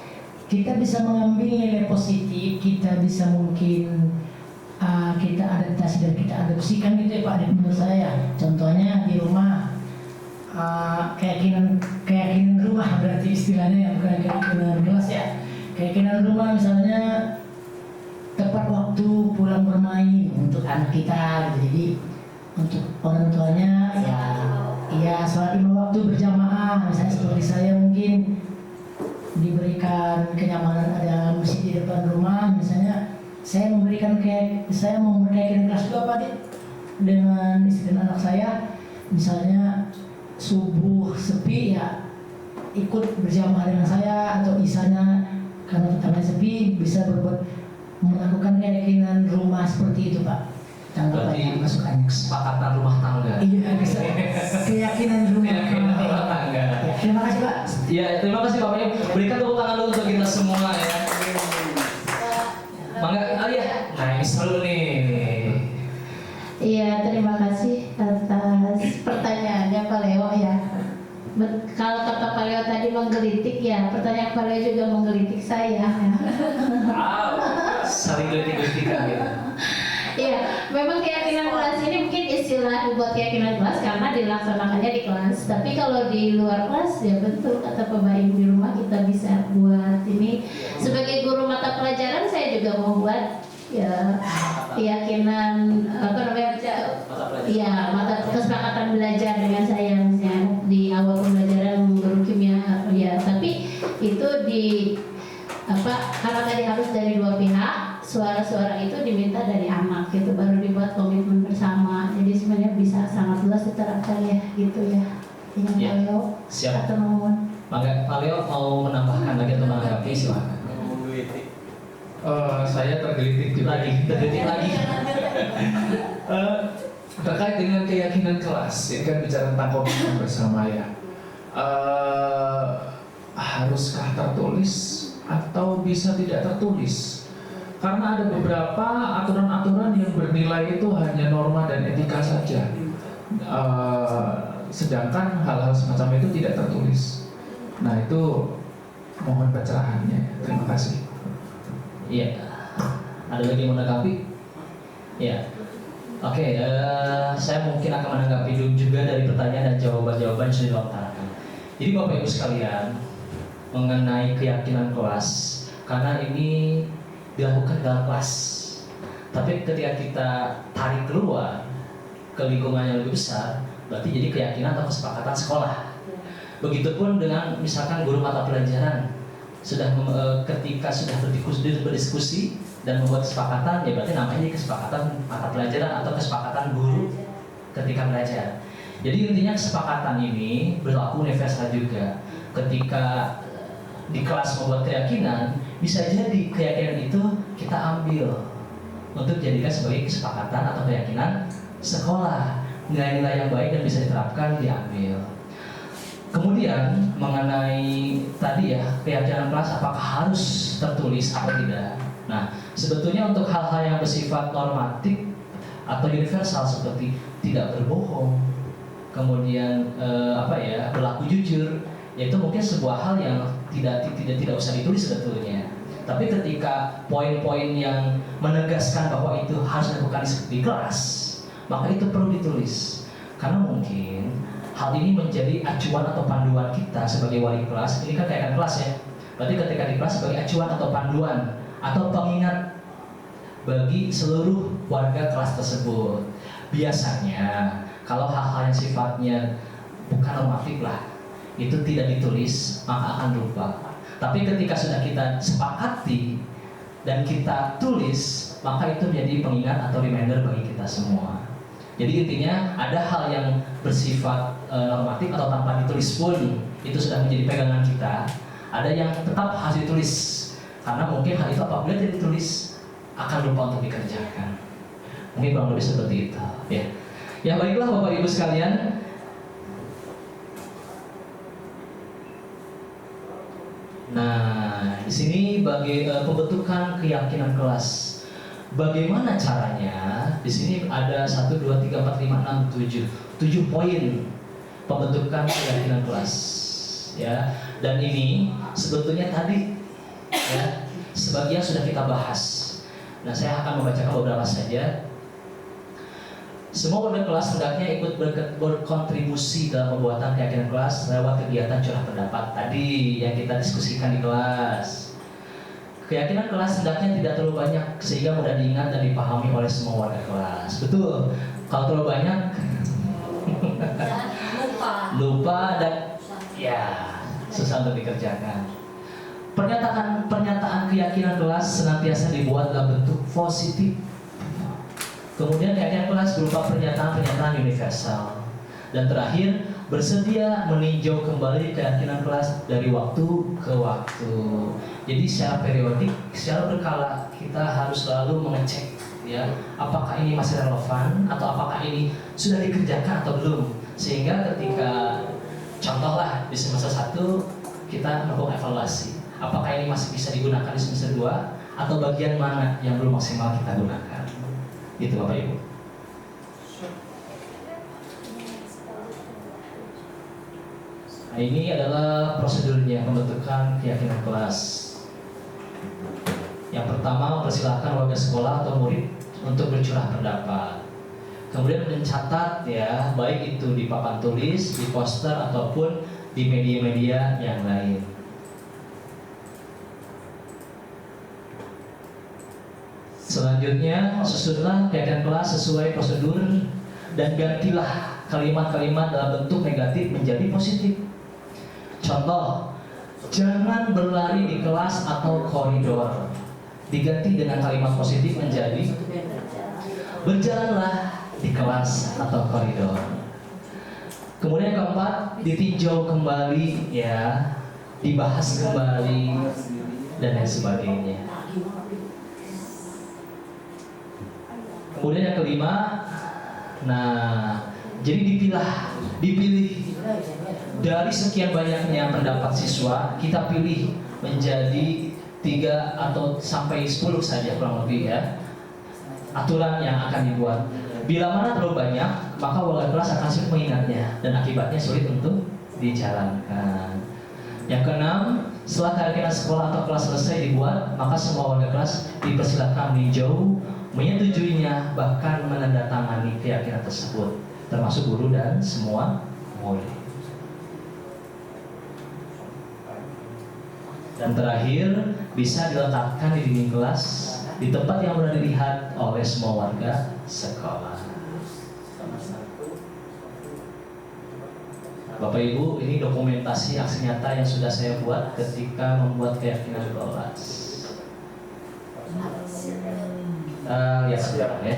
kita bisa mengambil nilai positif, kita bisa mungkin kita adaptasi dan kita adopsikan gitu ya Pak Adit, menurut saya. Contohnya di rumah, keyakinan rumah berarti istilahnya ya, bukan keyakinan kelas ya. Keyakinan rumah misalnya tepat waktu pulang bermain untuk anak kita gitu. Jadi untuk orang tuanya ya sholat 5 waktu berjamaah, misalnya seperti saya mungkin diberikan kenyamanan ada masjid di depan rumah, misalnya saya memberikan keyakinan kelas juga Pak Dit dengan istri dan anak saya, misalnya subuh sepi ya ikut berjamaah dengan saya, atau isanya karena tetangga sepi bisa melakukan keyakinan rumah seperti itu Pak. Tanggapannya, masukannya. Kesepakatan rumah tangga. Iya, keyakinan rumah tangga. Ya, terima kasih Pak. Ya, terima kasih Pak Bayu. Berikan tepuk tangan dulu untuk kita semua ya. Mangga, Alia. Nah, seru nih. Iya, terima kasih atas pertanyaannya Pak Leo ya. Kalau kata Pak Leo tadi menggelitik ya, pertanyaan Pak Leo juga menggelitik saya. Wow, saling gelitik-gelitikan gitu. Iya, memang keyakinan kelas ini mungkin istilah buat keyakinan kelas karena dilaksanakannya di kelas. Tapi kalau di luar kelas ya betul kata Bapak Ibu di rumah kita bisa buat ini. Sebagai guru mata pelajaran saya juga membuat ya keyakinan mata kesepakatan belajar dengan saya misalnya di awal pembelajaran guru kimia ya. Tapi itu karena tadi harus dari dua pihak, suara-suara itu diminta dari anak gitu, baru dibuat komitmen bersama. Jadi sebenarnya bisa sangat luas diterapkan ya gitu ya. Dengan Ya, Pak Leo siap. atau mohon. Maka Pak Leo mau menambahkan lagi atau menanggapi silakan. Saya tergelitik juga. Tergelitik lagi. Terkait dengan keyakinan kelas, ini kan bicara tentang komitmen bersama ya. haruskah tertulis atau bisa tidak tertulis? Karena ada beberapa aturan-aturan yang bernilai itu hanya norma dan etika saja, sedangkan hal-hal semacam itu tidak tertulis. Nah, itu mohon pencerahannya. Terima kasih. Iya. Ada lagi yang menanggapi? Iya. Oke, saya mungkin akan menanggapi juga dari pertanyaan dan jawaban-jawaban yang sudah dilontarkan. Jadi Bapak Ibu sekalian, mengenai keyakinan kelas, karena ini dilakukan dalam kelas. Tapi ketika kita tarik keluar ke lingkungan yang lebih besar, berarti jadi keyakinan atau kesepakatan sekolah. Begitupun dengan misalkan guru mata pelajaran sudah ketika sudah berdiskusi dan membuat kesepakatan, ya berarti namanya kesepakatan mata pelajaran atau kesepakatan guru ketika belajar. Jadi intinya kesepakatan ini berlaku universal juga. Ketika di kelas membuat keyakinan, bisa jadi keyakinan itu kita ambil untuk jadikan sebagai kesepakatan atau keyakinan sekolah. Nilai-nilai yang baik dan bisa diterapkan diambil. Kemudian mengenai tadi ya, keyakinan kelas apakah harus tertulis atau tidak. Nah, sebetulnya untuk hal-hal yang bersifat normatif atau universal seperti tidak berbohong, kemudian berlaku jujur, yaitu mungkin sebuah hal yang tidak usah ditulis sebetulnya. Tapi ketika poin-poin yang menegaskan bahwa itu harus dilakukan di kelas, maka itu perlu ditulis. Karena mungkin hal ini menjadi acuan atau panduan kita sebagai wali kelas. Ini kan kayak kelas ya. Berarti ketika di kelas sebagai acuan atau panduan atau pengingat bagi seluruh warga kelas tersebut. Biasanya kalau hal-hal yang sifatnya bukan normatif lah, itu tidak ditulis, maka akan lupa. Tapi ketika sudah kita sepakati dan kita tulis, maka itu menjadi pengingat atau reminder bagi kita semua. Jadi intinya ada hal yang bersifat normatif atau tanpa ditulis pun itu sudah menjadi pegangan kita. Ada yang tetap harus ditulis, karena mungkin hal itu apabila tidak ditulis akan lupa untuk dikerjakan. Mungkin kurang lebih seperti itu. Ya baiklah Bapak Ibu sekalian. Nah, di sini bagi pembentukan keyakinan kelas. Bagaimana caranya? Di sini ada 1, 2, 3, 4, 5, 6, 7 poin pembentukan keyakinan kelas. Ya, dan ini sebetulnya tadi ya, sebagian sudah kita bahas. Nah, saya akan membacakan beberapa saja. Semua warga kelas hendaknya ikut berkontribusi dalam pembuatan keyakinan kelas lewat kegiatan curah pendapat tadi yang kita diskusikan di kelas. Keyakinan kelas hendaknya tidak terlalu banyak sehingga mudah diingat dan dipahami oleh semua warga kelas. Betul. Kalau terlalu banyak lupa dan ya susah untuk dikerjakan. Pernyataan keyakinan kelas senantiasa dibuat dalam bentuk positif. Kemudian keyakinan kelas berupa pernyataan-pernyataan universal. Dan terakhir, bersedia meninjau kembali keyakinan kelas dari waktu ke waktu. Jadi secara periodik, secara berkala kita harus selalu mengecek ya, apakah ini masih relevan atau apakah ini sudah dikerjakan atau belum. Sehingga ketika contohlah di semester 1 kita melakukan evaluasi, apakah ini masih bisa digunakan di semester 2 atau bagian mana yang belum maksimal kita gunakan. Gitu Bapak Ibu. Nah, ini adalah prosedurnya pembentukan keyakinan kelas. Yang pertama, persilahkan warga sekolah atau murid untuk bercurah pendapat. Kemudian mencatat ya, baik itu di papan tulis, di poster ataupun di media-media yang lain. Selanjutnya, susunlah keyakinan kelas sesuai prosedur dan gantilah kalimat-kalimat dalam bentuk negatif menjadi positif. Contoh, jangan berlari di kelas atau koridor. Diganti dengan kalimat positif menjadi berjalanlah di kelas atau koridor. Kemudian yang keempat, ditinjau kembali ya, dibahas kembali dan lain sebagainya. Kemudian yang kelima, nah jadi dipilah dipilih dari sekian banyaknya pendapat siswa, kita pilih menjadi 3 atau sampai 10 saja kurang lebih ya aturan yang akan dibuat. Bila mana terlalu banyak, maka warga kelas akan sulit mengingatnya dan akibatnya sulit untuk dijalankan. Yang keenam, setelah keyakinan sekolah atau kelas selesai dibuat, maka semua warga kelas dipersilakan meninjau, menyetujuinya, bahkan menandatangani keyakinan tersebut, termasuk guru dan semua murid. Dan terakhir, bisa diletakkan di dinding kelas di tempat yang mudah dilihat oleh semua warga sekolah. Bapak Ibu, ini dokumentasi aksi nyata yang sudah saya buat ketika membuat keyakinan kelas. Lihat sekarang ya.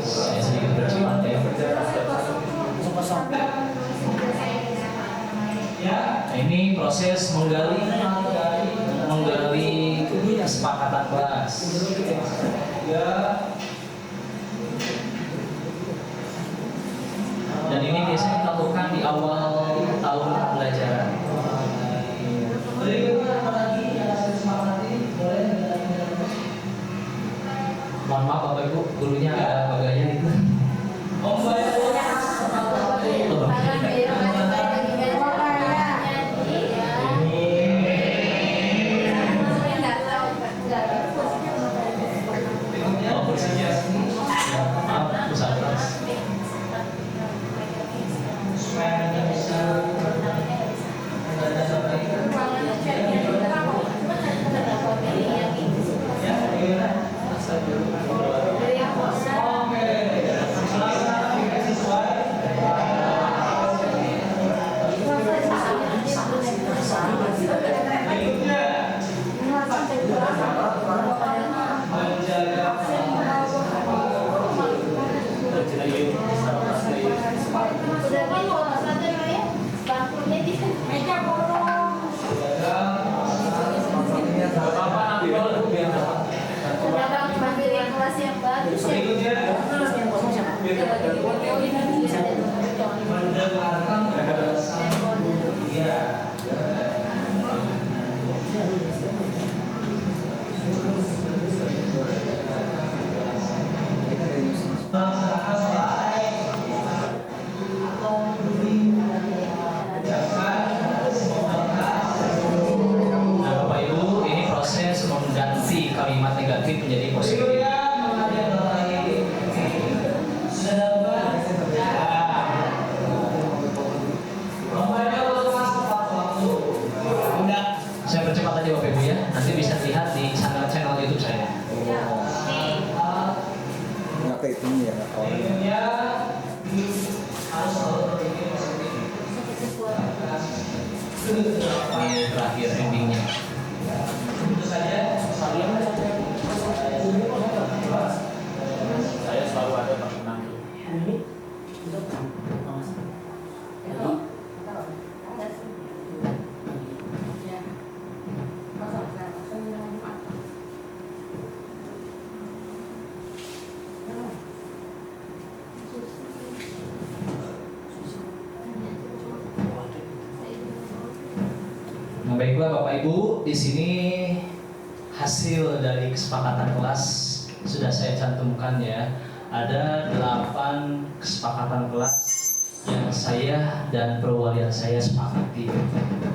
Saya sedikit bercepat ya. Ini proses menggali kesepakatan kelas. Dan ini biasanya dilakukan di awal tahun pembelajaran. Mohon maaf Bapak Ibu, gurunya ada baganya itu. Kalimat negatif menjadi positif. Saya percepat aja Bapak Ibu ya. Nanti bisa lihat di channel YouTube saya. Nggak kayak ini ya. Ini terakhir endingnya. Tentu saja Saya selalu ada Pak Menantu. Nah, baiklah Bapak Ibu, di sini hasil dari kesepakatan kelas sudah saya cantumkan ya. Ada 8 kesepakatan kelas yang saya dan perwalian saya sepakati.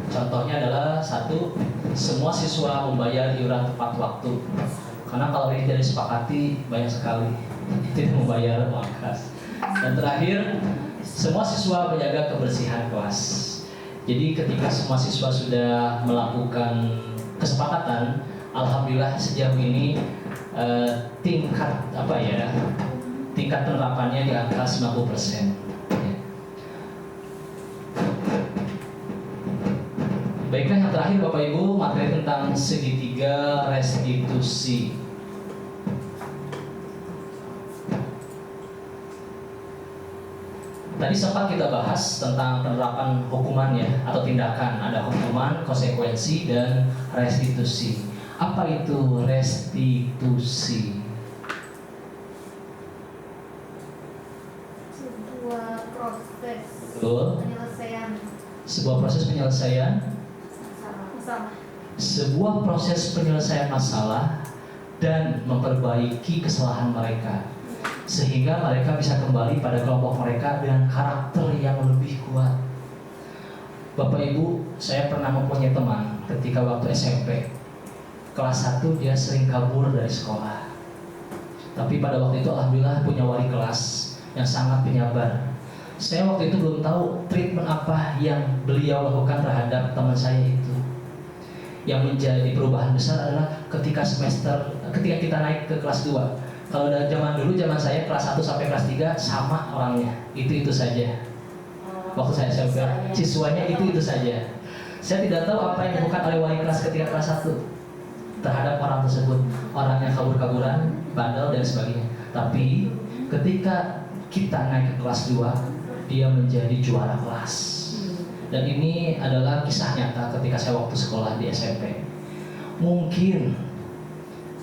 Contohnya adalah 1, semua siswa membayar iuran tepat waktu. Karena kalau ini tidak disepakati, banyak sekali tidak membayar uang kas. Dan terakhir, semua siswa menjaga kebersihan kelas. Jadi ketika semua siswa sudah melakukan kesepakatan, alhamdulillah sejauh ini tingkat penerapannya di angka 90%. Baiklah, yang terakhir Bapak Ibu, materi tentang segitiga restitusi. Tadi sempat kita bahas tentang penerapan hukumannya atau tindakan. Ada hukuman, konsekuensi, dan restitusi. Apa itu restitusi? Sebuah proses Betul. penyelesaian Sebuah proses penyelesaian. masalah. Sebuah proses penyelesaian masalah dan memperbaiki kesalahan mereka, sehingga mereka bisa kembali pada kelompok mereka dengan karakter yang lebih kuat. Bapak Ibu, saya pernah mempunyai teman ketika waktu SMP kelas 1, dia sering kabur dari sekolah. Tapi pada waktu itu alhamdulillah punya wali kelas yang sangat penyabar. Saya waktu itu belum tahu treatment apa yang beliau lakukan terhadap teman saya itu. Yang menjadi perubahan besar adalah ketika kita naik ke kelas 2. Kalau dari zaman saya kelas 1 sampai kelas 3 sama orangnya, itu saja. Waktu saya SMP, siswanya itu saja. Saya tidak tahu apa yang dilakukan oleh wali kelas ketika kelas 1 terhadap orang tersebut, orang yang kabur-kaburan, bandel dan sebagainya. Tapi ketika kita naik ke kelas 2, dia menjadi juara kelas. Dan ini adalah kisah nyata ketika saya waktu sekolah di SMP. Mungkin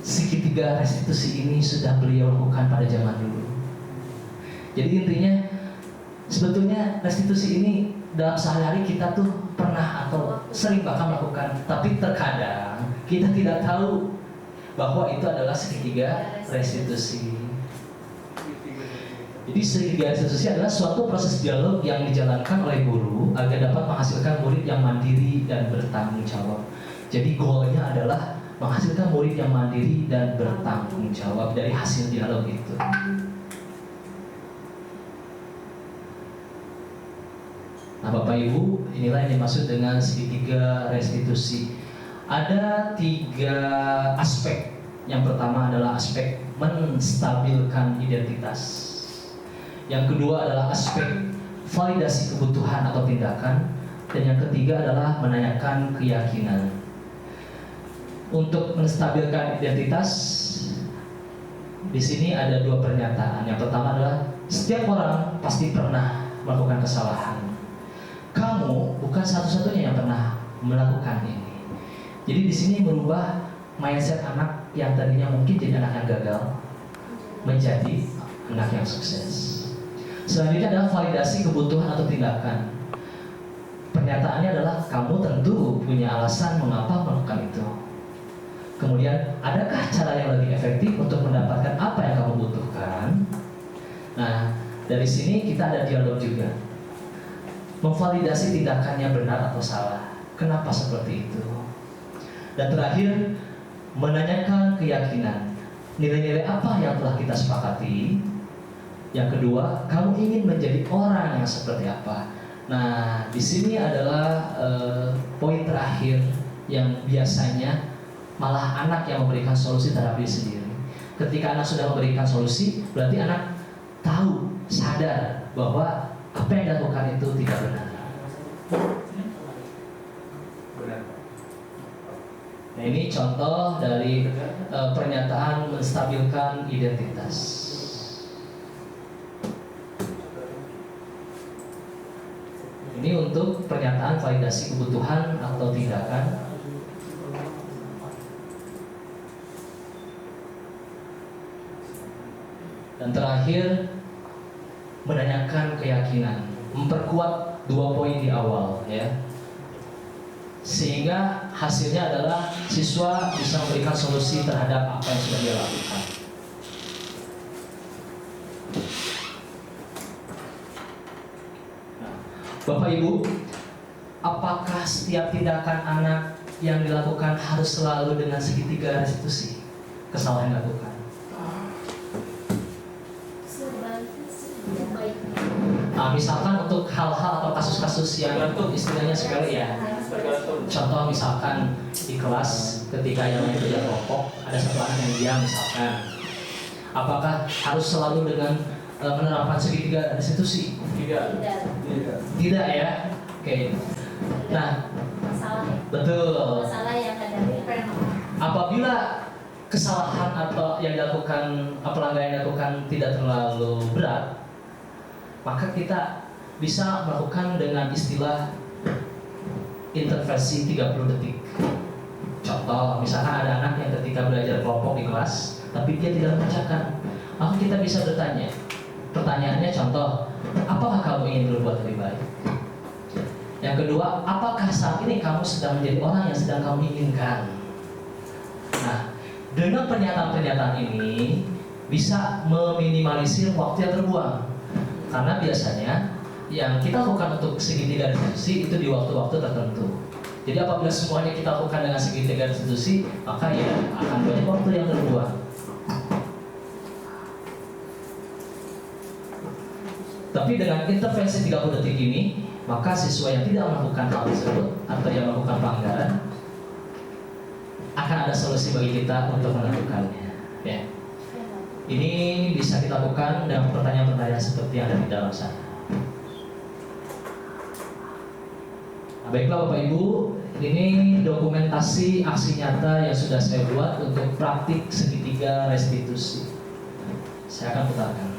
segitiga restitusi ini sudah beliau lakukan pada zaman dulu. Jadi intinya, sebetulnya restitusi ini dalam sehari-hari kita tuh pernah atau sering bahkan melakukan, tapi terkadang kita tidak tahu bahwa itu adalah segitiga restitusi. Jadi segitiga restitusi adalah suatu proses dialog yang dijalankan oleh guru agar dapat menghasilkan murid yang mandiri dan bertanggung jawab. Jadi goalnya adalah menghasilkan murid yang mandiri dan bertanggung jawab dari hasil dialog itu. Nah Bapak Ibu, inilah yang dimaksud dengan segitiga restitusi. Ada 3 aspek. Yang pertama adalah aspek menstabilkan identitas. Yang kedua adalah aspek validasi kebutuhan atau tindakan. Dan yang ketiga adalah menanyakan keyakinan. Untuk menstabilkan identitas, di sini ada 2 pernyataan. Yang pertama adalah setiap orang pasti pernah melakukan kesalahan. Kamu bukan satu-satunya yang pernah melakukan ini. Jadi di sini merubah mindset anak yang tadinya mungkin jadi anak yang gagal menjadi anak yang sukses. Selanjutnya adalah validasi kebutuhan atau tindakan. Pernyataannya adalah kamu tentu punya alasan mengapa melakukan itu. Kemudian, adakah cara yang lebih efektif untuk mendapatkan apa yang kamu butuhkan? Nah, dari sini kita ada dialog juga. Memvalidasi tindakannya benar atau salah. Kenapa seperti itu? Dan terakhir, menanyakan keyakinan. Nilai-nilai apa yang telah kita sepakati? Yang kedua, kamu ingin menjadi orang yang seperti apa? Nah, di sini adalah poin terakhir yang biasanya malah anak yang memberikan solusi terhadap diri sendiri. Ketika anak sudah memberikan solusi, berarti anak tahu, sadar bahwa apa yang dilakukan itu tidak benar. Nah, ini contoh dari pernyataan menstabilkan identitas. Ini untuk pernyataan validasi kebutuhan atau tindakan. Dan terakhir, menanyakan keyakinan, memperkuat 2 poin di awal, ya, sehingga hasilnya adalah siswa bisa memberikan solusi terhadap apa yang sudah dia lakukan. Nah, Bapak Ibu, apakah setiap tindakan anak yang dilakukan harus selalu dengan segitiga restitusi? kesalahan yang dilakukan? Misalkan untuk hal-hal atau kasus-kasus yang istilahnya sepele ya. Contoh misalkan di kelas ketika yang lain belajar kelompok, ada satu anak yang diam misalkan. Apakah harus selalu dengan menerapkan segitiga restitusi? Tidak ya. Oke. Nah, betul. Apabila kesalahan atau yang dilakukan, pelanggaran yang dilakukan tidak terlalu berat, maka kita bisa melakukan dengan istilah intervensi 30 detik. Contoh, misalkan ada anak yang ketika belajar kelompok di kelas, tapi dia tidak mengerjakan, maka kita bisa bertanya. Pertanyaannya contoh, apakah kamu ingin berbuat lebih baik? Yang kedua, apakah saat ini kamu sedang menjadi orang yang sedang kamu inginkan? Nah, dengan pernyataan-pernyataan ini bisa meminimalisir waktu yang terbuang. Karena biasanya yang kita lakukan untuk segitiga restitusi itu di waktu-waktu tertentu. Jadi apabila semuanya kita lakukan dengan segitiga restitusi, maka ya akan banyak waktu yang terbuang. Tapi dengan intervensi 30 detik ini, maka siswa yang tidak melakukan hal tersebut atau yang melakukan pelanggaran akan ada solusi bagi kita untuk melakukannya. Ya. Ini bisa kita lakukan dengan pertanyaan-pertanyaan seperti yang ada di dalam sana. Nah, baiklah Bapak Ibu, ini dokumentasi aksi nyata yang sudah saya buat untuk praktik segitiga restitusi. Saya akan putarkan.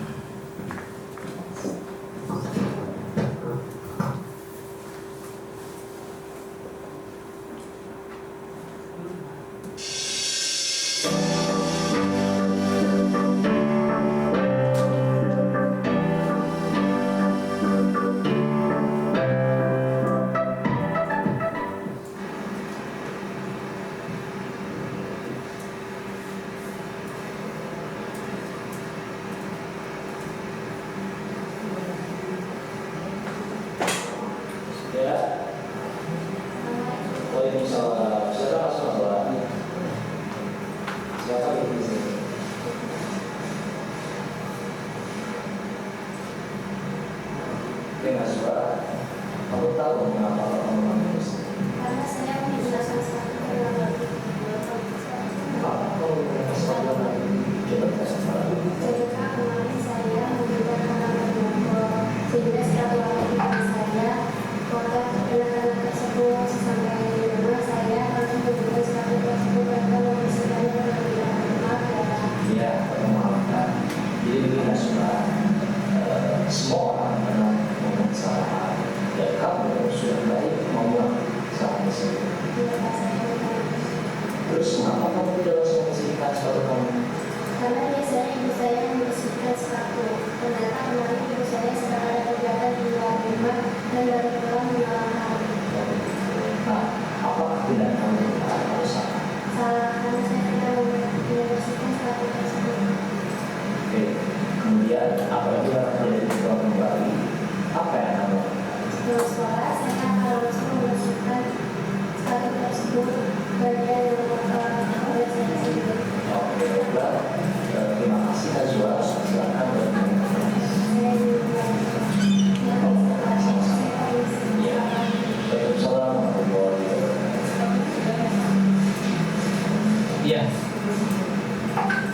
Ya,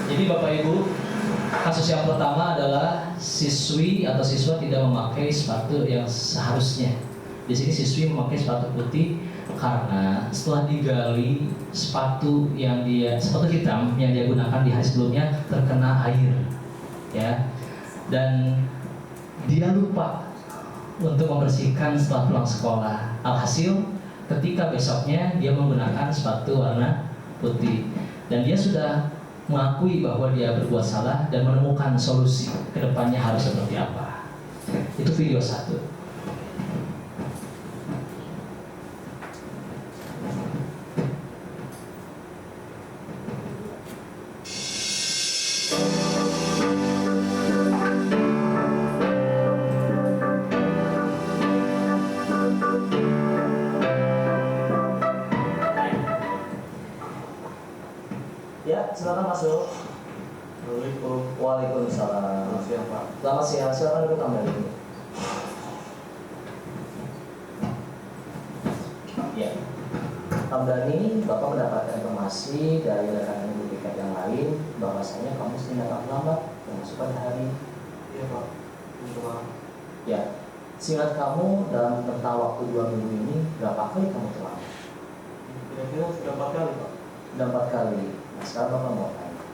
jadi Bapak Ibu, kasus yang pertama adalah siswi atau siswa tidak memakai sepatu yang seharusnya. Di sini siswi memakai sepatu putih karena setelah digali sepatu hitam yang dia gunakan di hari sebelumnya terkena air, ya, dan dia lupa untuk membersihkan setelah pulang sekolah. Alhasil, ketika besoknya dia menggunakan sepatu warna putih. Dan dia sudah mengakui bahwa dia berbuat salah dan menemukan solusi ke depannya harus seperti apa. Itu video 1. Silakan masuk. Assalamualaikum. Waalaikumsalam. Selamat siang Pak. Selamat siang. Silakan ikut kembali. Ya. Hamdani, Bapak mendapatkan informasi dari rekan ibu tiket yang lain bahwasanya kamu sering datang terlambat termasuk pada hari. Iya Pak. Maaf. Ya. Singkat kamu dalam rentang waktu 2 minggu ini berapa kali kamu terlambat? Kira-kira sudah 4 kali Pak. Sudah 4 kali. Nah sekarang Bapak mau tanya,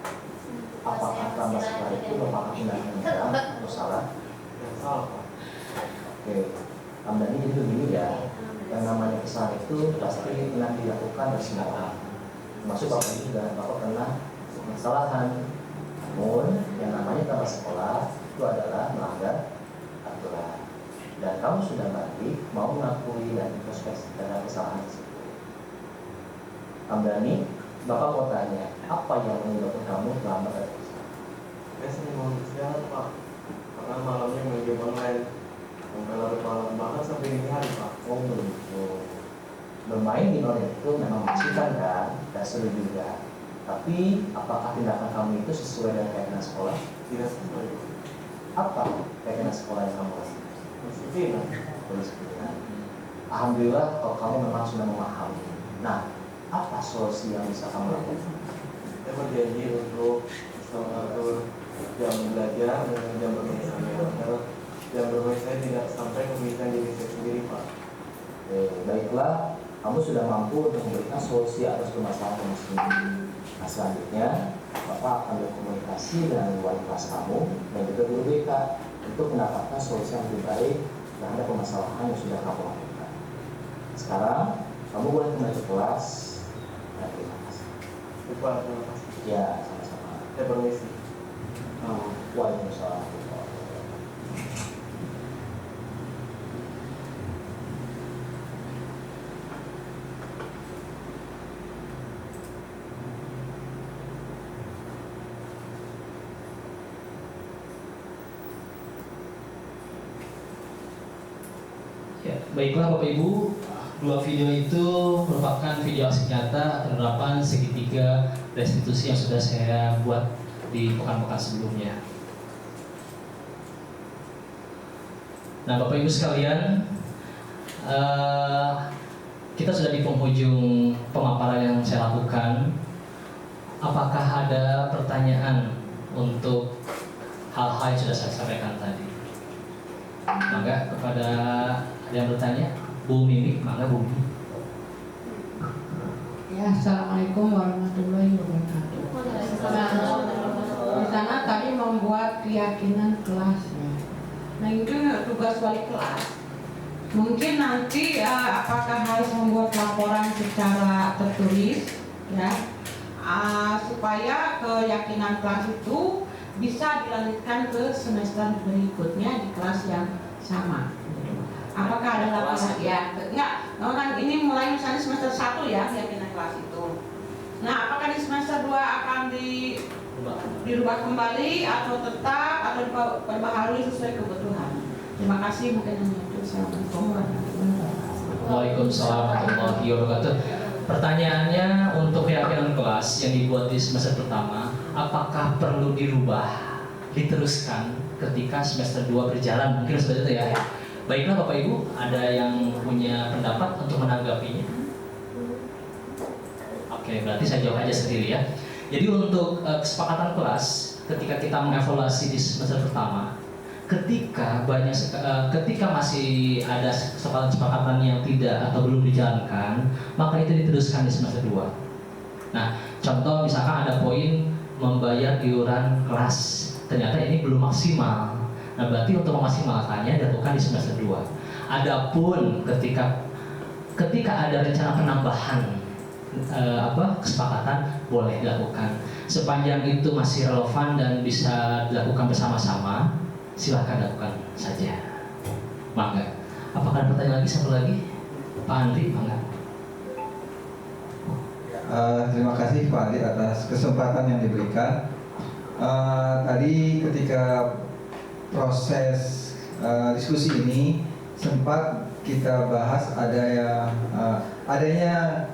apakah terlambat sekali itu merupakan tindakan yang salah atau salah? Yang salah Pak. Oke, Hamdani jadi begini ya, yang namanya kesalahan itu pasti pernah dilakukan oleh semua orang, termasuk Bapak juga. Bapak pernah kesalahan, namun yang namanya terlambat sekolah itu adalah melanggar aturan. Dan kamu sudah balik mau mengakui dan introspeksi terhadap kesalahan tersebut. Hamdani, Bapak mau tanya, apa yang menyebabkan kamu terlambat dari kesalahan? Saya sering mau istirahat Pak. Karena malamnya main game online. Sampai larut malam banget sampai dini hari Pak. Oh begitu. Bermain di online itu memang mengasihkan kan, dan seru juga. Tapi apakah tindakan kamu itu sesuai dengan keyakinan sekolah? Tidak sesuai. Apa keyakinan sekolah yang kamu lakukan? Disiplinan. Kedisiplinan. Alhamdulillah kalau kamu memang sudah memahami. Nah, apa solusi yang bisa kamu lakukan? Saya berjanji untuk bisa mengatur jam belajar dengan jam bermain saya. Karena jam bermain saya tidak sampai merugikan diri saya sendiri Pak. Baiklah, kamu sudah mampu untuk memberikan solusi atas permasalahan kamu sendiri. Nah, selanjutnya, Bapak akan berkomunikasi dengan wali kelas kamu dan juga guru BK untuk mendapatkan solusi yang lebih baik terhadap permasalahan yang sudah kamu lakukan. Sekarang, kamu boleh kembali ke kelas. Ya, terima kasih. Pak, terima kasih. Ya, sama-sama. Saya permisi. Waalaikumsalam. Ya, baiklah Bapak Ibu, dua video itu merupakan video aksi nyata penerapan segitiga restitusi yang sudah saya buat di pekan-pekan sebelumnya. Nah Bapak Ibu sekalian, kita sudah di penghujung pemaparan yang saya lakukan. Apakah ada pertanyaan untuk hal-hal yang sudah saya sampaikan tadi? Maka kepada ada yang bertanya, Bu Mimi, maka Bu Mimi. Ya, Assalamualaikum warahmatullahi wabarakatuh. Di sana tadi membuat keyakinan kelas. Nah itu tugas wali kelas. Mungkin nanti apakah harus membuat laporan secara tertulis, ya, supaya keyakinan kelas itu bisa dilanjutkan ke semester berikutnya di kelas yang sama. Apakah ada laporan? Ya, enggak. Kan ini mulai misalnya semester 1 ya keyakinan kelas itu. Nah, apakah di semester 2 akan dirubah kembali atau tetap atau diperbaharui sesuai kebutuhan? Terima kasih, mungkin hanya itu. Assalamualaikum warahmatullahi wabarakatuh. Waalaikumsalam warahmatullahi wabarakatuh. Pertanyaannya untuk keyakinan kelas yang dibuat di semester pertama, apakah perlu dirubah, diteruskan ketika semester 2 berjalan? Mungkin seperti itu ya. Baiklah Bapak Ibu, ada yang punya pendapat untuk menanggapinya? Oke, berarti saya jawab aja sendiri ya. Jadi untuk kesepakatan kelas, ketika kita mengevaluasi di semester pertama, ketika masih ada kesepakatan yang tidak atau belum dijalankan, maka itu diteruskan di semester 2. Nah, contoh misalkan ada poin membayar iuran kelas, ternyata ini belum maksimal. Nah, berarti untuk memaksimalkannya dilakukan di semester 2. Adapun ketika ada rencana penambahan kesepakatan, boleh dilakukan. Sepanjang itu masih relevan dan bisa dilakukan bersama-sama, silakan lakukan saja. Mangga. Apakah ada pertanyaan lagi, satu lagi? Pak Andri, mangga. Terima kasih Pak Andri atas kesempatan yang diberikan. Tadi ketika proses diskusi ini sempat kita bahas adanya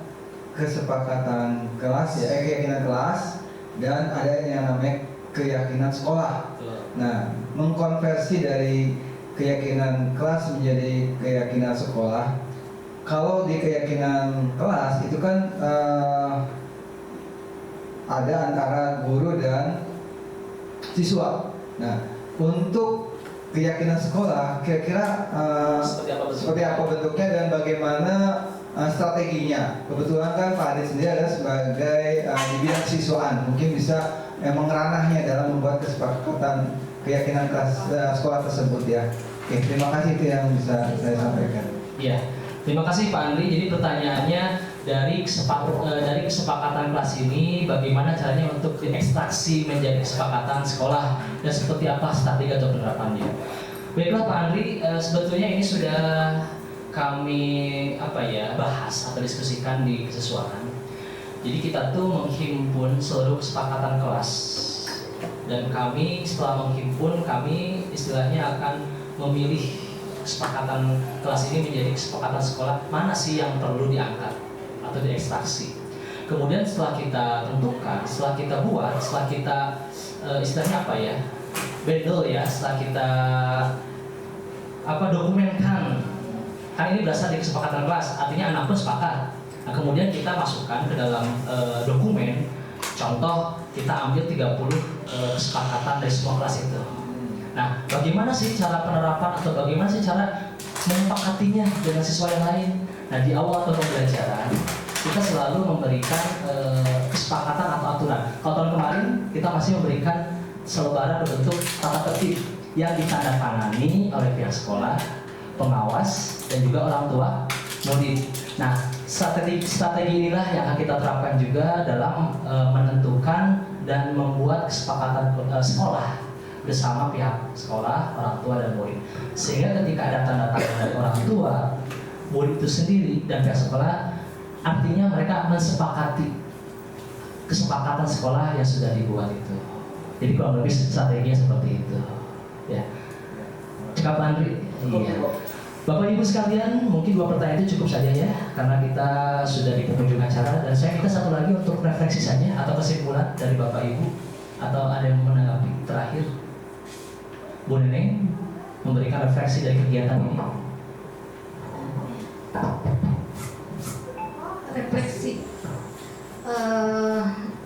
kesepakatan kelas, keyakinan kelas dan ada yang namanya keyakinan sekolah. Nah, mengkonversi dari keyakinan kelas menjadi keyakinan sekolah. Kalau di keyakinan kelas itu kan ada antara guru dan siswa. Nah, untuk keyakinan sekolah, kira-kira seperti apa bentuknya dan bagaimana strateginya? Kebetulan kan Pak Adit sendiri ada sebagai di bidang siswaan, mungkin bisa mengeranahnya dalam membuat kesepakatan keyakinan kelas sekolah tersebut ya. Oke, terima kasih, itu yang bisa saya sampaikan. Iya, terima kasih Pak Andri. Jadi pertanyaannya dari kesepakatan kelas ini, bagaimana caranya untuk diekstraksi menjadi kesepakatan sekolah dan seperti apa strategi atau penerapannya? Baiklah Pak Andri, sebetulnya ini sudah kami bahas atau diskusikan di keseswaan. Jadi kita tuh menghimpun seluruh kesepakatan kelas, dan kami setelah menghimpun, kami istilahnya akan memilih kesepakatan kelas ini menjadi kesepakatan sekolah mana sih yang perlu diangkat atau diekstraksi. Kemudian setelah kita tentukan, setelah kita buat, setelah kita istilahnya bundle ya, setelah kita dokumenkan, kan ini berasal dari kesepakatan kelas, artinya anak pun sepakat. Nah, kemudian kita masukkan ke dalam dokumen. Contoh, kita ambil 30 kesepakatan dari semua kelas itu. Nah, bagaimana sih cara penerapan atau bagaimana sih cara menyepakatinya dengan siswa yang lain? Nah, di awal pembelajaran kita selalu memberikan kesepakatan atau aturan. Kalau tahun kemarin kita masih memberikan selebaran berbentuk tata tertib yang ditandatangani oleh pihak sekolah, pengawas, dan juga orang tua murid. Nah, strategi inilah yang akan kita terapkan juga dalam menentukan dan membuat kesepakatan sekolah bersama pihak sekolah, orang tua, dan murid. Sehingga ketika ada tanda tangan dari orang tua, murid itu sendiri, dan pihak sekolah, artinya mereka mensepakati kesepakatan sekolah yang sudah dibuat itu. Jadi kurang lebih strateginya seperti itu. Ya. Cakap Andri. Iya. Bapak Ibu sekalian, mungkin 2 pertanyaan itu cukup saja ya, karena kita sudah di penghujung acara, dan saya minta satu lagi untuk refleksi saja atau kesimpulan dari Bapak Ibu, atau ada yang menanggapi terakhir. Bu Neneng memberikan refleksi dari kegiatan ini. Refleksi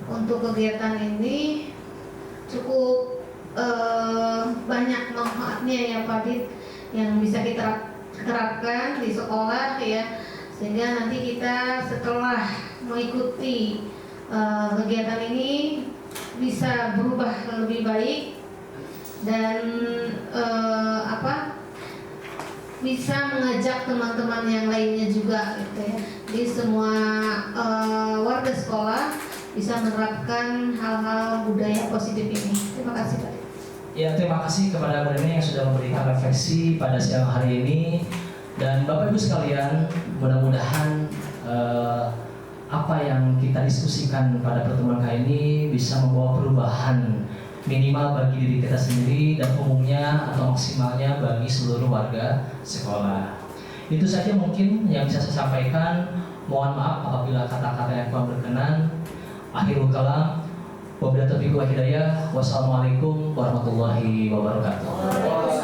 untuk kegiatan ini cukup banyak manfaatnya ya Pak Dit, yang bisa kita terapkan di sekolah ya, sehingga nanti kita setelah mengikuti kegiatan ini bisa berubah lebih baik dan bisa mengajak teman-teman yang lainnya juga gitu ya. Jadi semua warga sekolah bisa menerapkan hal-hal budaya positif ini. Terima kasih Pak. Ya, terima kasih kepada Bu Neneng yang sudah memberikan refleksi pada siang hari ini. Dan Bapak Ibu sekalian, mudah-mudahan apa yang kita diskusikan pada pertemuan kali ini bisa membawa perubahan minimal bagi diri kita sendiri dan umumnya atau maksimalnya bagi seluruh warga sekolah. Itu saja mungkin yang bisa saya sampaikan. Mohon maaf apabila kata-kata yang kurang berkenan. Akhirul kalam. Wabillahi taufiq wal hidayah. Wassalamualaikum warahmatullahi wabarakatuh.